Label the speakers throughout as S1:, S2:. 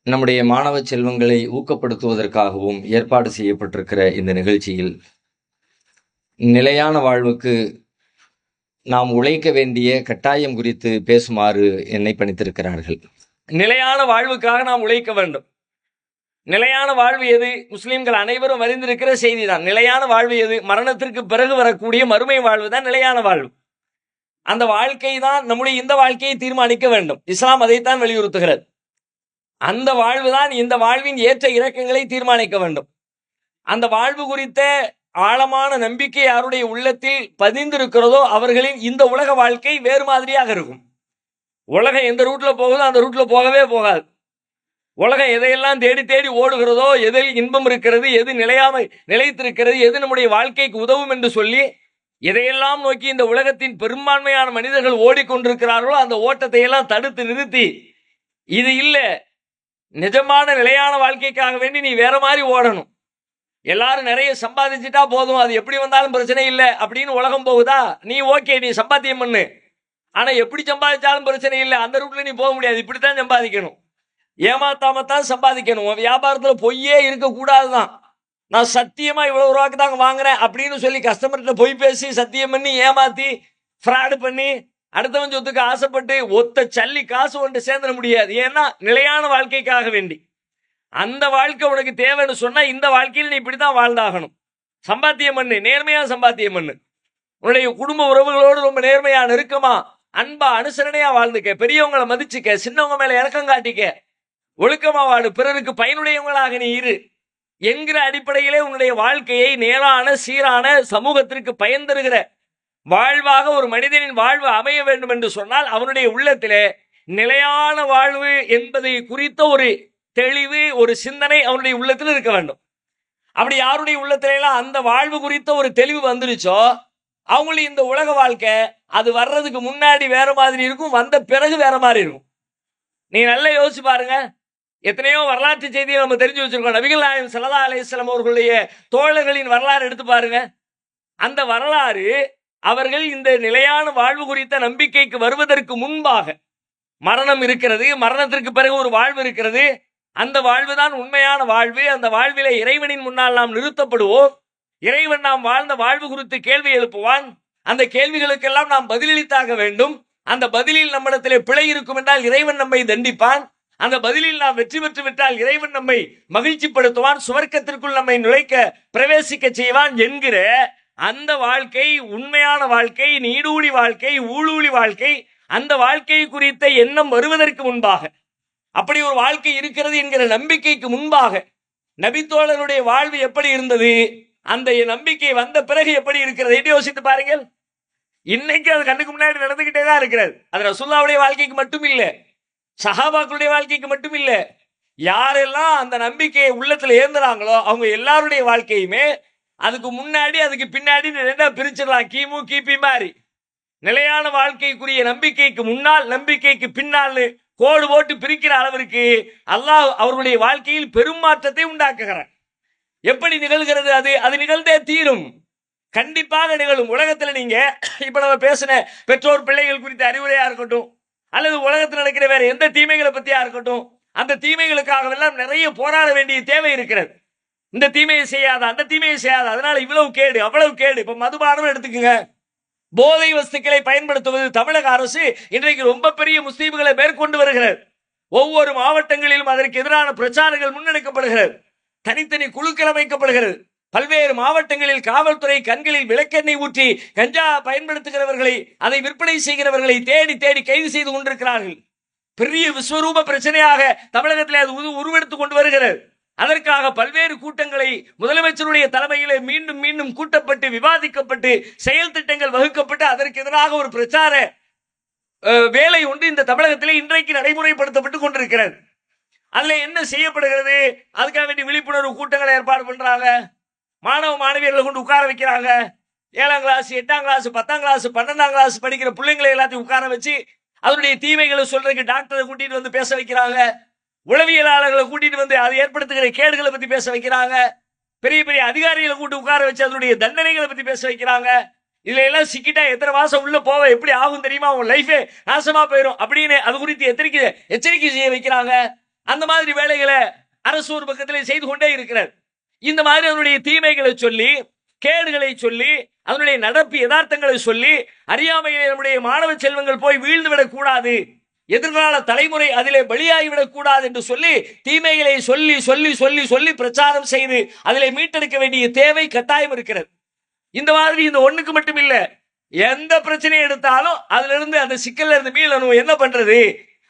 S1: நம்முடைய மாணவ செல்வங்களை ஊக்கப்படுத்துவதற்காகவும் ஏற்பாடு செய்யப்பட்டிருக்கிற இந்த நிகழ்ச்சியில் நிலையான வாழ்வுக்கு நாம் உழைக்க வேண்டிய கட்டாயம் குறித்து பேசுமாறு என்னை பணித்திருக்கிறார்கள். நிலையான வாழ்வுக்காக நாம் உழைக்க வேண்டும். நிலையான வாழ்வு எது? முஸ்லிம்கள் அனைவரும் அறிந்திருக்கிற செய்திதான். நிலையான வாழ்வு எது? மரணத்திற்கு பிறகு வரக்கூடிய மறுமை வாழ்வு தான் நிலையான வாழ்வு. அந்த வாழ்க்கை தான் நம்முடைய இந்த வாழ்க்கையை தீர்மானிக்க வேண்டும். இஸ்லாம் அதைத்தான் வலியுறுத்துகிறது. அந்த வாழ்வுதான் இந்த வாழ்வின் ஏற்ற இறக்கங்களை தீர்மானிக்க வேண்டும். அந்த வாழ்வு குறித்த ஆழமான நம்பிக்கை யாருடைய உள்ளத்தில் பதிந்திருக்கிறதோ அவர்களின் இந்த உலக வாழ்க்கை வேறு மாதிரியாக இருக்கும். உலகம் எந்த ரூட்ல போகுதோ அந்த ரூட்ல போகவே போகாது. உலகம் எதையெல்லாம் தேடி தேடி ஓடுகிறதோ, எதில் இன்பம் இருக்கிறது, எது நிலைத்திருக்கிறது, எது நம்முடைய வாழ்க்கைக்கு உதவும் என்று சொல்லி எதையெல்லாம் நோக்கி இந்த உலகத்தின் பெரும்பான்மையான மனிதர்கள் ஓடிக்கொண்டிருக்கிறார்களோ அந்த ஓட்டத்தை எல்லாம் தடுத்து நிறுத்தி, இது இல்லை, நிஜமான நிலையான வாழ்க்கைக்காக வேண்டி நீ வேற மாதிரி ஓடணும். எல்லாரும் நிறைய சம்பாதிச்சுட்டா போதும், அது எப்படி வந்தாலும் பிரச்சனை இல்லை அப்படின்னு உலகம் போகுதா? நீ ஓகே, நீ சம்பாத்தியம் பண்ணு, ஆனா எப்படி சம்பாதிச்சாலும் பிரச்சனை இல்லை, அந்த ரூட்ல நீ போக முடியாது. இப்படித்தான் சம்பாதிக்கணும், ஏமாத்தாமத்தான் சம்பாதிக்கணும். வியாபாரத்துல பொய்யே இருக்கக்கூடாதுதான். நான் சத்தியமா இவ்வளவு ரூபாய்க்கு தாங்க வாங்குறேன் அப்படின்னு சொல்லி கஸ்டமர்கிட்ட பொய் பேசி சத்தியம் பண்ணி ஏமாத்தி ஃப்ராடு பண்ணி அடுத்தவன் சொத்துக்கு ஆசைப்பட்டு ஒத்த சல்லி காசு ஒன்று சேர்ந்துட முடியாது. ஏன்னா நிலையான வாழ்க்கைக்காக வேண்டி அந்த வாழ்க்கை உனக்கு தேவைன்னு சொன்னா இந்த வாழ்க்கையில் நீ இப்படித்தான் வாழ்ந்தாகணும். சம்பாத்தியம் பண்ணு, நேர்மையா சம்பாத்தியம் பண்ணு. உன்னுடைய குடும்ப உறவுகளோடு ரொம்ப நேர்மையா, நெருக்கமா, அன்பா, அனுசரணையா வாழ்ந்துக்க. பெரியவங்களை மதிச்சுக்க, சின்னவங்க மேல இறக்கம் காட்டிக்க, ஒழுக்கமா வாடு, பிறருக்கு பயனுடையவங்களாக நீ இரு என்கிற அடிப்படையிலே உன்னுடைய வாழ்க்கையை நேரான சீரான சமூகத்திற்கு பயன் தருகிற வாழ்வாக ஒரு மனிதனின் வாழ்வு அமைய வேண்டும் என்று சொன்னால் அவனுடைய உள்ளத்திலே நிலையான வாழ்வு என்பதை குறித்த ஒரு தெளிவு, ஒரு சிந்தனை அவனுடைய உள்ளத்தில் இருக்க வேண்டும். அப்படி யாருடைய உள்ளத்திலாம் அந்த வாழ்வு குறித்த ஒரு தெளிவு வந்துருச்சோ அவங்களுடைய இந்த உலக வாழ்க்கை அது வர்றதுக்கு முன்னாடி வேற மாதிரி இருக்கும், வந்த பிறகு வேற மாதிரி இருக்கும். நீ நல்லா யோசிச்சு பாருங்க. எத்தனையோ வரலாற்று செய்தியை நம்ம தெரிஞ்சு வச்சிருக்கோம். நபிகள் நாயகம் ஸல்லல்லாஹு அலைஹி வஸல்லம் அவர்களுடைய தோழர்களின் வரலாறு எடுத்து பாருங்க. அந்த வரலாறு அவர்கள் இந்த நிலையான வாழ்வு குறித்த நம்பிக்கைக்கு வருவதற்கு முன்பாக மரணம் இருக்கிறது, மரணத்திற்கு பிறகு ஒரு வாழ்வு இருக்கிறது, அந்த வாழ்வு தான் உண்மையான வாழ்வு. அந்த வாழ்விலே இறைவனின் முன்னால் நாம் நிறுத்தப்படுவோம். இறைவன் நாம் வாழ்ந்த வாழ்வு குறித்து கேள்வி எழுப்புவான். அந்த கேள்விகளுக்கெல்லாம் நாம் பதிலளித்தாக வேண்டும். அந்த பதிலில் நம்மிடத்திலே பிழை இருக்கும் என்றால் இறைவன் நம்மை தண்டிப்பான். அந்த பதிலில் நாம் வெற்றி பெற்று விட்டால் இறைவன் நம்மை மகிழ்ச்சிப்படுத்துவான், சுவர்க்கத்திற்குள் நம்மை நுழைக்க பிரவேசிக்க செய்வான் என்கிற அந்த வாழ்க்கை உண்மையான வாழ்க்கை, நீடூழி வாழ்க்கை, ஊழூழி வாழ்க்கை, அந்த வாழ்க்கை குறித்த எண்ணம் வருவதற்கு முன்பாக, அப்படி ஒரு வாழ்க்கை இருக்கிறது என்கிற நம்பிக்கைக்கு முன்பாக நபித்தோழருடைய வாழ்வு எப்படி இருந்தது, அந்த நம்பிக்கை வந்த பிறகு எப்படி இருக்கிறது என்று யோசித்து பாருங்கள். இன்னைக்கு அது கண்ணுக்கு முன்னாடி நடந்துகிட்டே தான் இருக்கிறது. அது ரசூலுல்லாஹ்வுடைய வாழ்க்கைக்கு மட்டும் இல்லை, சஹாபாக்களுடைய வாழ்க்கைக்கு மட்டும் இல்லை, யாரெல்லாம் அந்த நம்பிக்கையை உள்ளத்துல ஏந்துறாங்களோ அவங்க எல்லாருடைய வாழ்க்கையுமே அதுக்கு முன்னாடி அதுக்கு பின்னாடி ரெண்டா பிரிச்சிடலாம். கிமு கிபி மாதிரி நிலையான வாழ்க்கைக்குரிய நம்பிக்கைக்கு முன்னால் நம்பிக்கைக்கு பின்னால் கோடு போட்டு பிரிக்கிற அளவிற்கு அல்லாஹ் அவர்களுடைய வாழ்க்கையில் பெரும் மாற்றத்தை உண்டாக்குகிறார். எப்படி நிகழ்கிறது? அது நிகழ்ந்தே தீரும், கண்டிப்பாக நிகழும். உலகத்துல நீங்க இப்ப நம்ம பேசின பெற்றோர் பிள்ளைகள் குறித்த அறிவுரையா இருக்கட்டும், அல்லது உலகத்தில் நடக்கிற வேற எந்த தீமைகளை பத்தியா இருக்கட்டும், அந்த தீமைகளுக்காக எல்லாம் நிறைய போராட வேண்டிய தேவை இருக்கிறது. இந்த தீமையை செய்யாத, அந்த தீமையை செய்யாத, அதனால இவ்வளவு கேடு அவ்வளவு கேடு. இப்ப மதுபானம் எடுத்துக்குங்க, போதை வஸ்துக்களை பயன்படுத்துவது தமிழக அரசு இன்றைக்கு ரொம்ப பெரிய முஸ்லீம்களை மேற்கொண்டு வருகிறது. ஒவ்வொரு மாவட்டங்களிலும் அதற்கு எதிரான பிரச்சாரங்கள் முன்னெடுக்கப்படுகிறது, தனித்தனி குழுக்கள் அமைக்கப்படுகிறது. பல்வேறு மாவட்டங்களில் காவல்துறை கண்களில் விளக்கெண்ணெய் ஊற்றி கஞ்சா பயன்படுத்துகிறவர்களை, அதை விற்பனை செய்கிறவர்களை தேடி தேடி கைது செய்து கொண்டிருக்கிறார்கள். பெரிய விஸ்வரூப பிரச்சனையாக தமிழகத்தில் அது உருவெடுத்துக் கொண்டு வருகிறது. அதற்காக பல்வேறு கூட்டங்களை முதலமைச்சருடைய தலைமையிலே மீண்டும் மீண்டும் கூட்டப்பட்டு விவாதிக்கப்பட்டு செயல் திட்டங்கள் வகுக்கப்பட்டு அதற்கு எதிராக ஒரு பிரச்சார வேலை ஒன்று இந்த தமிழகத்திலே இன்றைக்கு நடைமுறைப்படுத்தப்பட்டு கொண்டிருக்கிறது. அதுல என்ன செய்யப்படுகிறது? அதுக்காக வேண்டி விழிப்புணர்வு கூட்டங்களை ஏற்பாடு பண்றாங்க, மாணவ மாணவியர்களை கொண்டு உட்கார வைக்கிறாங்க. 7ஆம் கிளாஸ் 8ஆம் கிளாஸ் 10ஆம் கிளாஸ் 12ஆம் கிளாஸ் படிக்கிற பிள்ளைங்களை எல்லாத்தையும் உட்கார வச்சு அதனுடைய தீமைகளை சொல்றதுக்கு டாக்டரை கூட்டிட்டு வந்து பேச வைக்கிறாங்க, உளவியலாளர்களை கூட்டிட்டு வந்து அது ஏற்படுத்துகிற கேடுகளை பத்தி பேச வைக்கிறாங்க, பெரிய பெரிய அதிகாரிகளை கூட்டி உட்கார வச்சு அதனுடைய தண்டனைகளை பத்தி பேச வைக்கிறாங்க.
S2: இதுல எல்லாம் சிக்கிட்டா எத்தனை மாசம் உள்ள போவ எப்படி ஆகும் தெரியுமா, உன் லைஃபே நாசமா போயிடும் அப்படின்னு அது குறித்து எச்சரிக்கை செய்ய வைக்கிறாங்க. அந்த மாதிரி வேலைகளை அரசு ஒரு பக்கத்திலே செய்து கொண்டே இருக்கிறார். இந்த மாதிரி அதனுடைய தீமைகளை சொல்லி, கேடுகளை சொல்லி, அதனுடைய நடப்பு யதார்த்தங்களை சொல்லி, அறியாமையிலே நம்முடைய மாணவ செல்வங்கள் போய் வீழ்ந்து விடக்கூடாது, எதிர்கால தலைமுறை அதிலே பலியாகிவிடக் கூடாது என்று சொல்லி தீமைகளை சொல்லி சொல்லி சொல்லி சொல்லி பிரச்சாரம் செய்து அதிலே மீட்டெடுக்க வேண்டிய தேவை கட்டாயம் இருக்கிறது. இந்த மாதிரி இந்த ஒண்ணுக்கு மட்டும் இல்ல, எந்த பிரச்சனையை எடுத்தாலும் அதுல இருந்து அந்த சிக்கல்ல இருந்து மீளணும். என்ன பண்றது,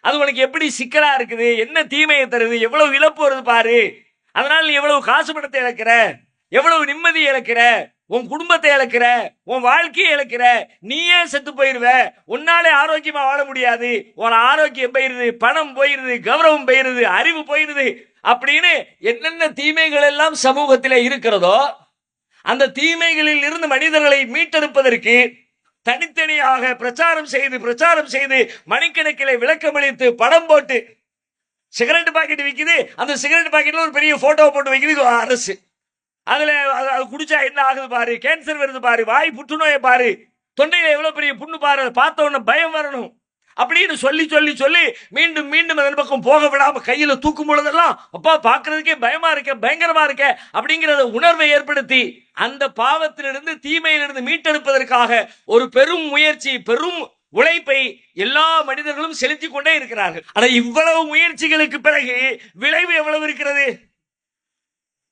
S2: அது உனக்கு எப்படி சிக்கலா இருக்குது, என்ன தீமையை தருது, எவ்வளவு இழப்பு வருது பாரு, அதனால நீ எவ்வளவு காசு பணத்தை இழக்கிற, எவ்வளவு நிம்மதி இழக்கிற, உன் குடும்பத்தை இழக்கிற, உன் வாழ்க்கையை இழக்கிற, நீயே செத்து போயிருவ, உன்னாலே ஆரோக்கியமா வாழ முடியாது, உன் ஆரோக்கியம் போயிருது, பணம் போயிருது, கௌரவம் போயிருது, அறிவு போயிருது அப்படின்னு என்னென்ன தீமைகள் எல்லாம் சமூகத்திலே இருக்கிறதோ அந்த தீமைகளில் இருந்து மனிதர்களை மீட்டெடுப்பதற்கு தனித்தனியாக பிரச்சாரம் செய்து மணிக்கணக்கிலே விளக்கமளித்து படம் போட்டு சிகரெட் பாக்கெட் விற்குது, அந்த சிகரெட் பாக்கெட்ல ஒரு பெரிய போட்டோ போட்டு வைக்குது அரசு. அதுல அது குடிச்சா என்ன ஆகுது பாரு, கேன்சர் வருது பாரு, வாய் புற்றுநோயை பாரு, தொண்டையில எவ்வளவு பெரிய புண்ணு பாரு, பார்த்த உடனே பயம் வரணும் அப்படின்னு சொல்லி சொல்லி சொல்லி மீண்டும் மீண்டும் அதன் பக்கம் போக விடாம கையில தூக்கும் பொழுதெல்லாம் அப்பா பார்க்கறதுக்கே பயமா இருக்க, பயங்கரமா இருக்க அப்படிங்கிறத உணர்வை ஏற்படுத்தி அந்த பாவத்திலிருந்து தீமையிலிருந்து மீட்டெடுப்பதற்காக ஒரு பெரும் முயற்சி, பெரும் உழைப்பை எல்லா மனிதர்களும் செலுத்திக் கொண்டே இருக்கிறார்கள். ஆனா இவ்வளவு முயற்சிகளுக்கு பிறகு விளைவு எவ்வளவு இருக்கிறது?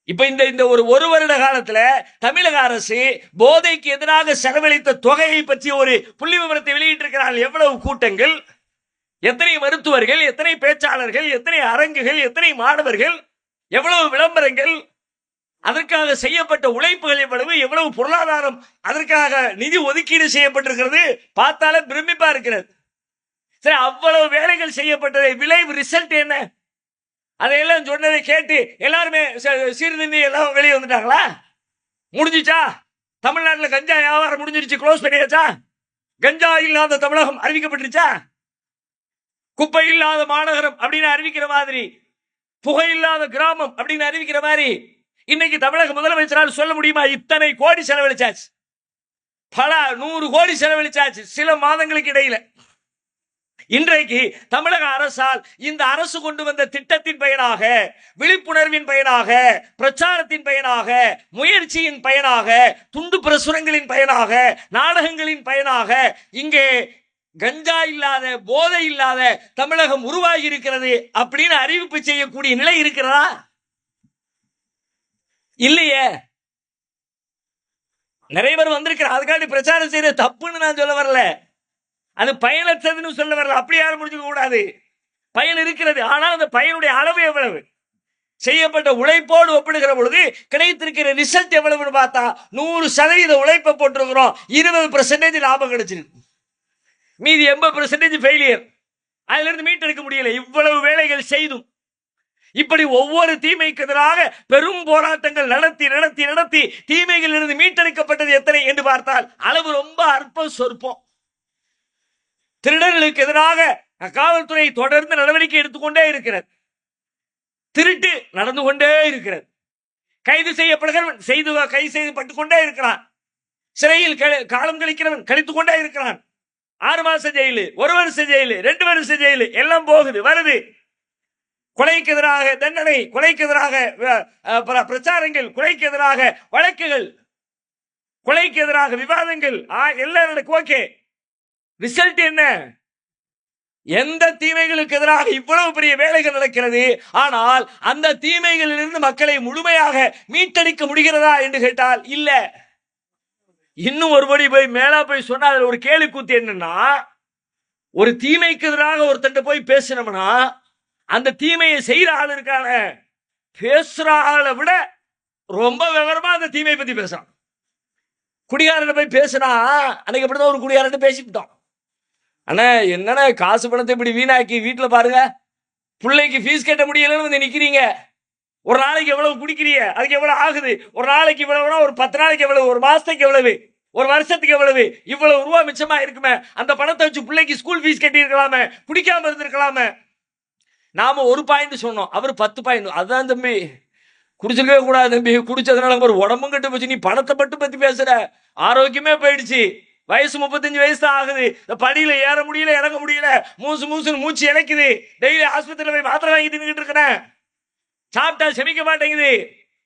S2: இப்ப இந்த ஒரு வருட காலத்துல தமிழக அரசு போதைக்கு எதிராக செலவழித்த தொகையை பற்றி ஒரு புள்ளி விவரத்தை வெளியிட்டிருக்கிறார்கள். எவ்வளவு கூட்டங்கள், எத்தனை மருத்துவர்கள், எத்தனை பேச்சாளர்கள், எத்தனை அரங்குகள், எத்தனை மாணவர்கள், எவ்வளவு விளம்பரங்கள், அதற்காக செய்யப்பட்ட உழைப்புகள் எவ்வளவு பொருளாதாரம் அதற்காக நிதி ஒதுக்கீடு செய்யப்பட்டிருக்கிறது. பார்த்தாலே பிரமிப்பா இருக்கிறது. சரி, அவ்வளவு வேலைகள் செய்யப்பட்டதை விளைவு ரிசல்ட் என்ன? அதையெல்லாம் சொன்னதை கேட்டு எல்லாருமே சீர்திருந்தி எல்லாம் வெளியே வந்துட்டாங்களா? முடிஞ்சிச்சா? தமிழ்நாட்டில் கஞ்சா வியாபாரம் முடிஞ்சிருச்சு, க்ளோஸ் பண்ணியாச்சா? கஞ்சா இல்லாத தமிழகம் அறிவிக்கப்பட்டுருச்சா? குப்பை இல்லாத மாநகரம் அப்படின்னு அறிவிக்கிற மாதிரி, புகை இல்லாத கிராமம் அப்படின்னு அறிவிக்கிற மாதிரி இன்னைக்கு தமிழக முதலமைச்சரால் சொல்ல முடியுமா? இத்தனை கோடி செலவழிச்சாச்சு, பல 100 கோடி செலவழிச்சாச்சு சில மாதங்களுக்கு இடையில. இன்றைக்கு தமிழக அரசால் இந்த அரசு கொண்டு வந்த திட்டத்தின் பயனாக, விழிப்புணர்வின் பயனாக, பிரச்சாரத்தின் பயனாக, முயற்சியின் பயனாக, துண்டு பிரசுரங்களின் பயனாக, நாடகங்களின் பயனாக இங்கே கஞ்சா இல்லாத, போதை இல்லாத தமிழகம் உருவாகி இருக்கிறது அப்படின்னு அறிவிப்பு செய்யக்கூடிய நிலை இருக்கிறதா? இல்லையே. நிறைய பேர் வந்திருக்கிறார், அதுக்காண்டி பிரச்சாரம் செய்யறது தப்புன்னு நான் சொல்ல வரல, அது பயனற்றதுன்னு சொல்ல வரல, அப்படி யாரும் முடிச்சுக்க கூடாது. பயன் இருக்கிறது, ஆனால் அந்த பயனுடைய அளவு எவ்வளவு, செய்யப்பட்ட உழைப்போடு ஒப்பிடுகிற பொழுது கிடைத்திருக்கிற ரிசல்ட் எவ்வளவுன்னு பார்த்தா 100% உழைப்பை போட்டிருக்கிறோம், 20% லாபம் கிடைச்சிருக்கு, மீதி 80% ஃபெயிலியர். அதுல இருந்து மீட்டெடுக்க முடியல. இவ்வளவு வேலைகள் செய்தும் இப்படி ஒவ்வொரு தீமைக்கு எதிராக பெரும் போராட்டங்கள் நடத்தி நடத்தி நடத்தி தீமைகள் இருந்து மீட்டெடுக்கப்பட்டது எத்தனை என்று பார்த்தால் அளவு ரொம்ப அற்பம் சொற்பம். திருடர்களுக்கு எதிராக காவல்துறை தொடர்ந்து நடவடிக்கை எடுத்துக்கொண்டே இருக்கிறது, திருட்டு நடந்து கொண்டே இருக்கிறது, கைது செய்யப்படுகிறவன் கைது செய்யப்பட்டுக் கொண்டே இருக்கிறான், சிறையில் காலம் கழிக்கிறவன் கழித்துக் கொண்டே இருக்கிறான். 6 மாச ஜெயிலு, 1 வருஷ ஜெயிலு, 2 வருஷ ஜெயிலு எல்லாம் போகுது வருது. கொலைக்கு எதிராக தண்டனை, கொலைக்கு எதிராக பிரச்சாரங்கள், கொலைக்கு எதிராக வழக்குகள், கொலைக்கு எதிராக விவாதங்கள் எல்லாம் நடக்கும். ஓகே, ரிசல்ட் என்ன? எந்த தீமைகளுக்கு எதிராக இவ்வளவு பெரிய வேலைகள் நடக்கிறது, ஆனால் அந்த தீமைகளில் இருந்து மக்களை முழுமையாக மீட்டெடுக்க முடிகிறதா என்று கேட்டால் இல்ல. இன்னும் ஒருபடி போய் மேலா போய் சொன்னால் ஒரு கேலி கூத்து என்னன்னா, ஒரு தீமைக்கு எதிராக ஒருத்தண்ட போய் பேசினோம்னா அந்த தீமையை செய்யற ஆள் இருக்கான, பேசுற ஆளை விட ரொம்ப விவரமா அந்த தீமையை பத்தி பேசுறான். குடிகாரன் போய் பேசுனா, அன்னைக்கு அப்படிதான் ஒரு குடிகாரன் பேசிவிட்டோம், அண்ணா என்னன்னா காசு பணத்தை இப்படி வீணாக்கி வீட்டுல பாருங்க, பிள்ளைக்கு ஃபீஸ் கட்ட முடியலன்னு வந்து நிக்கிறீங்க, ஒரு நாளைக்கு எவ்வளவு குடிக்கிறீங்க, அதுக்கு எவ்வளவு ஆகுது, ஒரு நாளைக்கு இவ்வளவுனா ஒரு 10 நாளைக்கு எவ்வளவு, ஒரு மாசத்துக்கு எவ்வளவு, ஒரு வருஷத்துக்கு எவ்வளவு, இவ்வளவு ரூபா மிச்சமா இருக்குமே, அந்த பணத்தை வச்சு பிள்ளைக்கு ஸ்கூல் ஃபீஸ் கட்டி இருக்கலாமே, குடிக்காம இருந்திருக்கலாமே. நாம ஒரு பாயிண்ட் சொன்னோம், அவர் 10 பாயிண்ட். அதுதான் தம்பி, குடிச்சிருக்கவே கூடாது தம்பி, குடிச்சதுனால ஒரு உடம்பும் கெட்டு போச்சு. நீ பணத்தை மட்டும் பத்தி பேசுற, ஆரோக்கியமே போயிடுச்சு. வயசு 35 வயசு தான் ஆகுது. இந்த படியில ஏற முடியல, இறங்க முடியல, மூச்சுன்னு மூச்சு இழைக்குது. டெய்லி ஆஸ்பத்திரியில போய் மாத்திரை வாங்கி தின்னுட்டு இருக்கிறேன். சாப்பிட்டா செமிக்க மாட்டேங்குது,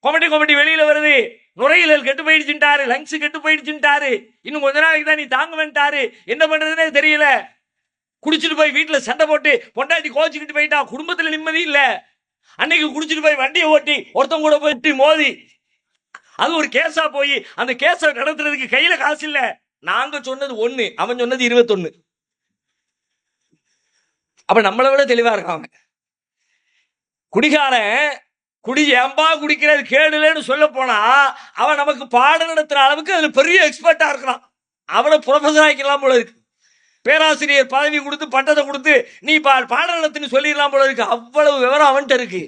S2: கொமட்டி வெளியில வருது. நுரையீரல் கெட்டு போயிடுச்சுட்டாரு, லங்ஸ் கெட்டு போயிடுச்சுட்டாரு. இன்னும் கொஞ்ச நாளைக்கு தான் நீ தாங்க வேண்டாரு. என்ன பண்றதுன்னே தெரியல. குடிச்சிட்டு போய் வீட்டுல சண்டை போட்டு பொண்டாட்டி கோச்சிக்கிட்டு போயிட்டா, குடும்பத்துல நிம்மதி இல்ல. அன்னைக்கு குடிச்சிட்டு போய் வண்டியை ஓட்டி ஒருத்தன் கூட போயிட்டு மோதி அது ஒரு கேஸா போய் அந்த கேஸை நடத்துறதுக்கு கையில காசு இல்ல. நாங்க சொன்னது 1, அவன் சொன்னது 21. அப்ப நம்மளை விட தெளிவா இருக்காங்க. குடிகாரன் குடி ஏம்பா குடிக்கிறது கேடுலன்னு சொல்ல போனா அவன் நமக்கு பாடம் நடத்துற அளவுக்கு அதுல பெரிய எக்ஸ்பர்ட்டா இருக்கிறான். அவனை ப்ரொஃபஸர் ஆக்கிடலாம் போல இருக்கு. பேராசிரியர் பதவி கொடுத்து பட்டத்தை கொடுத்து நீ பாடம் நடத்துன்னு சொல்லிடலாம் போல இருக்கு. அவ்வளவு விவரம் அவன்கிட்ட இருக்கு.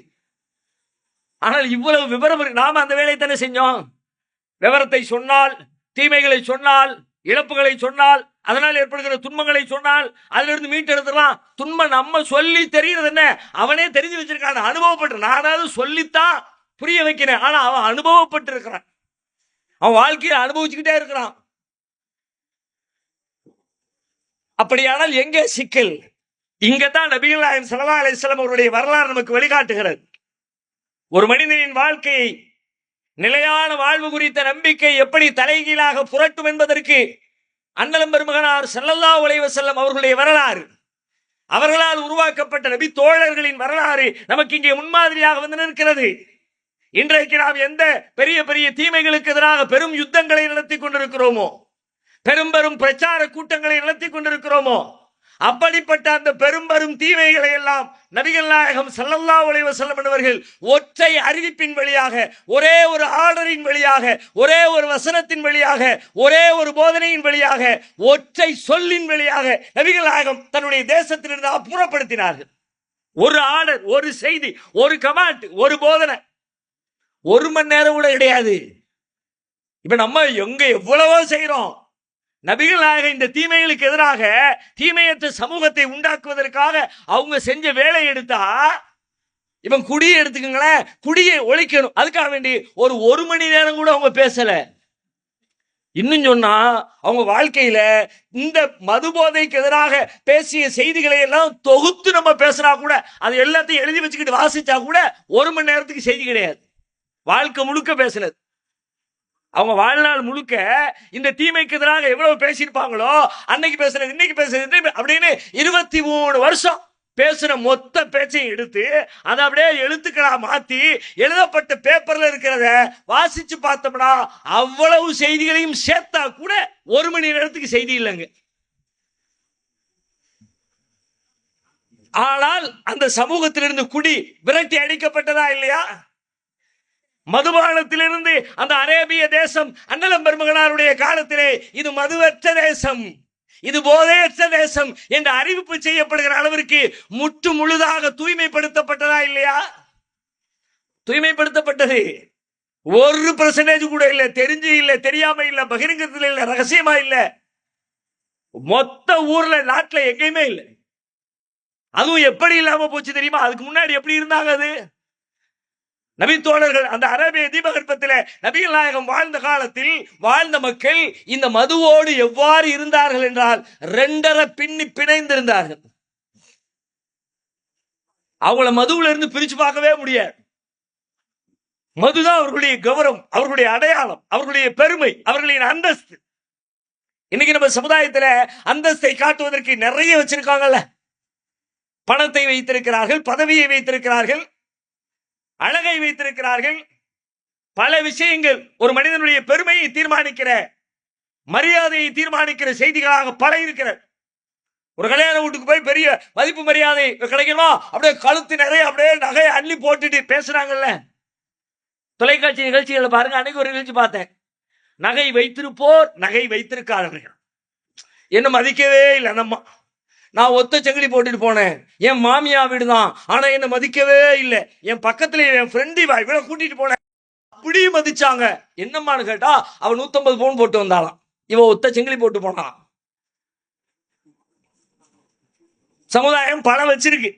S2: ஆனால் இவ்வளவு விவரம் இருக்கு. நாம அந்த வேலையை தானே செஞ்சோம். விவரத்தை சொன்னால், தீமைகளை சொன்னால், இழப்புகளை சொன்னால், அதனால் ஏற்படுகிற துன்பங்களை சொன்னால் அதிலிருந்து மீட்டெடுத்துலாம். துன்பம் நம்ம சொல்லி தெரிகிறது என்ன, அவனே தெரிஞ்சு வச்சிருக்கான், அனுபவப்பட்டு. நானாவது சொல்லித்தான் புரிய வைக்கிறேன், ஆனா அவன் அனுபவப்பட்டு இருக்கிறான். அவன் வாழ்க்கையை அனுபவிச்சுக்கிட்டே இருக்கிறான். அப்படியானால் எங்கே சிக்கல்? இங்கதான் நபிகள் நாயகம் ஸல்லல்லாஹு அலைஹி வஸல்லம் அவருடைய வரலாறு நமக்கு வழிகாட்டுகிறது. ஒரு மனிதனின் வாழ்க்கையை, நிலையான வாழ்வு குறித்த நம்பிக்கை எப்படி தலைகீழாக புரட்டும் என்பதற்கு அண்ணலம் பெருமகனார் ஸல்லல்லாஹு அலைஹி வஸல்லம் அவர்களுடைய வரலாறு, அவர்களால் உருவாக்கப்பட்ட நபி தோழர்களின் வரலாறு நமக்கு இங்கே முன்மாதிரியாக வந்து நிற்கிறது. இன்றைக்கு நாம் எந்த பெரிய பெரிய தீமைகளுக்கு எதிராக பெரும் யுத்தங்களை நடத்தி கொண்டிருக்கிறோமோ, பெரும் பிரச்சார கூட்டங்களை நடத்தி கொண்டிருக்கிறோமோ, அப்படிப்பட்ட அந்த பெரும் தீமைகளை எல்லாம் நபிகள் நாயகம் ஸல்லல்லாஹு அலைஹி வஸல்லம் அவர்கள் ஒற்றை அறிவிப்பின் வழியாக, ஒரே ஒரு ஆர்டரின் வழியாக, ஒரே ஒரு வசனத்தின் வழியாக, ஒரே ஒரு போதனையின் வழியாக, ஒற்றை சொல்லின் வழியாக நபிகள் நாயகம் தன்னுடைய தேசத்திலிருந்து அப்புறப்படுத்தினார்கள். ஒரு ஆர்டர், ஒரு செய்தி, ஒரு கமாண்ட், ஒரு போதனை. 1 மணி நேரம் கூட கிடையாது. இப்ப நம்ம எங்க எவ்வளவோ செய்யறோம். நபிகள் நாயகம் இந்த தீமைகளுக்கு எதிராக, தீமையற்ற சமூகத்தை உண்டாக்குவதற்காக அவங்க செஞ்ச வேலை எடுத்தா, இவன் குடியை எடுத்துக்கங்களேன், குடியை ஒழிக்கணும், அதுக்காக வேண்டி ஒரு மணி நேரம் கூட அவங்க பேசல. இன்னும் சொன்னா அவங்க வாழ்க்கையில இந்த மது போதைக்கு எதிராக பேசிய செய்திகளை எல்லாம் தொகுத்து நம்ம பேசினா கூட, அது எல்லாத்தையும் எழுதி வச்சுக்கிட்டு வாசிச்சா கூட 1 மணி நேரத்துக்கு செய்தி கிடையாது. வாழ்க்கை முழுக்க பேசினது. அவங்க வாழ்நாள் முழுக்க இந்த தீமைக்கு எதிராக எவ்வளவு பேசியிருப்பாங்களோ, அன்னைக்கு பேசுறது இன்னைக்கு பேசுறது அப்படின்னு 23 வருஷம் பேசுற மொத்த பேச்சையும் எடுத்து அதை அப்படியே எழுத்துக்களா மாத்தி எழுதப்பட்ட பேப்பர்ல இருக்கிறத வாசிச்சு பார்த்தோம்னா அவ்வளவு செய்திகளையும் சேர்த்தா கூட 1 மணி நேரத்துக்கு செய்தி இல்லைங்க. ஆனால் அந்த சமூகத்திலிருந்து குடி விரட்டி அடிக்கப்பட்டதா இல்லையா? மதுபானத்திலிருந்து அந்த அரேபிய தேசம் அண்ணலம் பெருமகனாருடைய காலத்திலே இது மதுவற்ற தேசம், இது போதையற்ற தேசம் என்ற அறிவிப்பு செய்யப்படுகிற அளவிற்கு முற்று முழுதாக தூய்மைப்படுத்தப்பட்டதா இல்லையா? தூய்மைப்படுத்தப்பட்டது. 1% கூட இல்ல, தெரிஞ்சு இல்ல, தெரியாம இல்ல, பகிரங்கத்தில் இல்ல, ரகசியமா இல்ல, மொத்த ஊர்ல நாட்டுல எங்கேயுமே இல்லை. அதுவும் எப்படி இல்லாம போச்சு தெரியுமா? அதுக்கு முன்னாடி எப்படி இருந்தாங்க? அது நபி தோழர்கள் அந்த அரேபிய தீபகற்பத்தில் நபிகள் நாயகம் வாழ்ந்த காலத்தில் வாழ்ந்த மக்கள் இந்த மதுவோடு எவ்வாறு இருந்தார்கள் என்றால் 2.5 பின்னி பிணைந்திருந்தார்கள். அவங்கள மதுவுல இருந்து பிரிச்சு பார்க்கவே முடியாது. மதுதான் அவர்களுடைய கௌரவம், அவர்களுடைய அடையாளம், அவர்களுடைய பெருமை, அவர்களின் அந்தஸ்து. இன்னைக்கு நம்ம சமுதாயத்துல அந்தஸ்தை காட்டுவதற்கு நிறைய வச்சிருக்காங்கல்ல. பணத்தை வைத்திருக்கிறார்கள், பதவியை வைத்திருக்கிறார்கள், அழகை வைத்திருக்கிறார்கள். பல விஷயங்கள் ஒரு மனிதனுடைய பெருமையை தீர்மானிக்கிற, மரியாதையை தீர்மானிக்கிற செய்திகளாக பல இருக்கிறது. ஒரு கல்யாண வீட்டுக்கு போய் பெரிய மதிப்பு மரியாதை கிடைக்கணுமா, அப்படியே கழுத்து நிறைய அப்படியே நகையை அள்ளி போட்டுட்டு பேசுறாங்கல்ல. தொலைக்காட்சி நிகழ்ச்சிகளை பாருங்க. அன்னைக்கு ஒரு நிகழ்ச்சி பார்த்தேன். நகை வைத்திருப்போர், நகை வைத்திருக்காதவர்கள். என்ன மதிக்கவே இல்லை. நம்ம நான் ஒத்த செங்கடி போட்டுட்டு போனேன். என் மாமியா வீடு தான், ஆனா என்ன மதிக்கவே இல்லை. என் பக்கத்துல என் ஃப்ரெண்டு இவளை கூட்டிட்டு போனேன், அப்படி மதிச்சாங்க. என்னம்மான்னு கேட்டா அவன் 150 பவுன் போட்டு வந்தாலாம், இவன் ஒத்த செங்கடி போட்டு போனான். சமுதாயம் பணம் வச்சிருக்கு.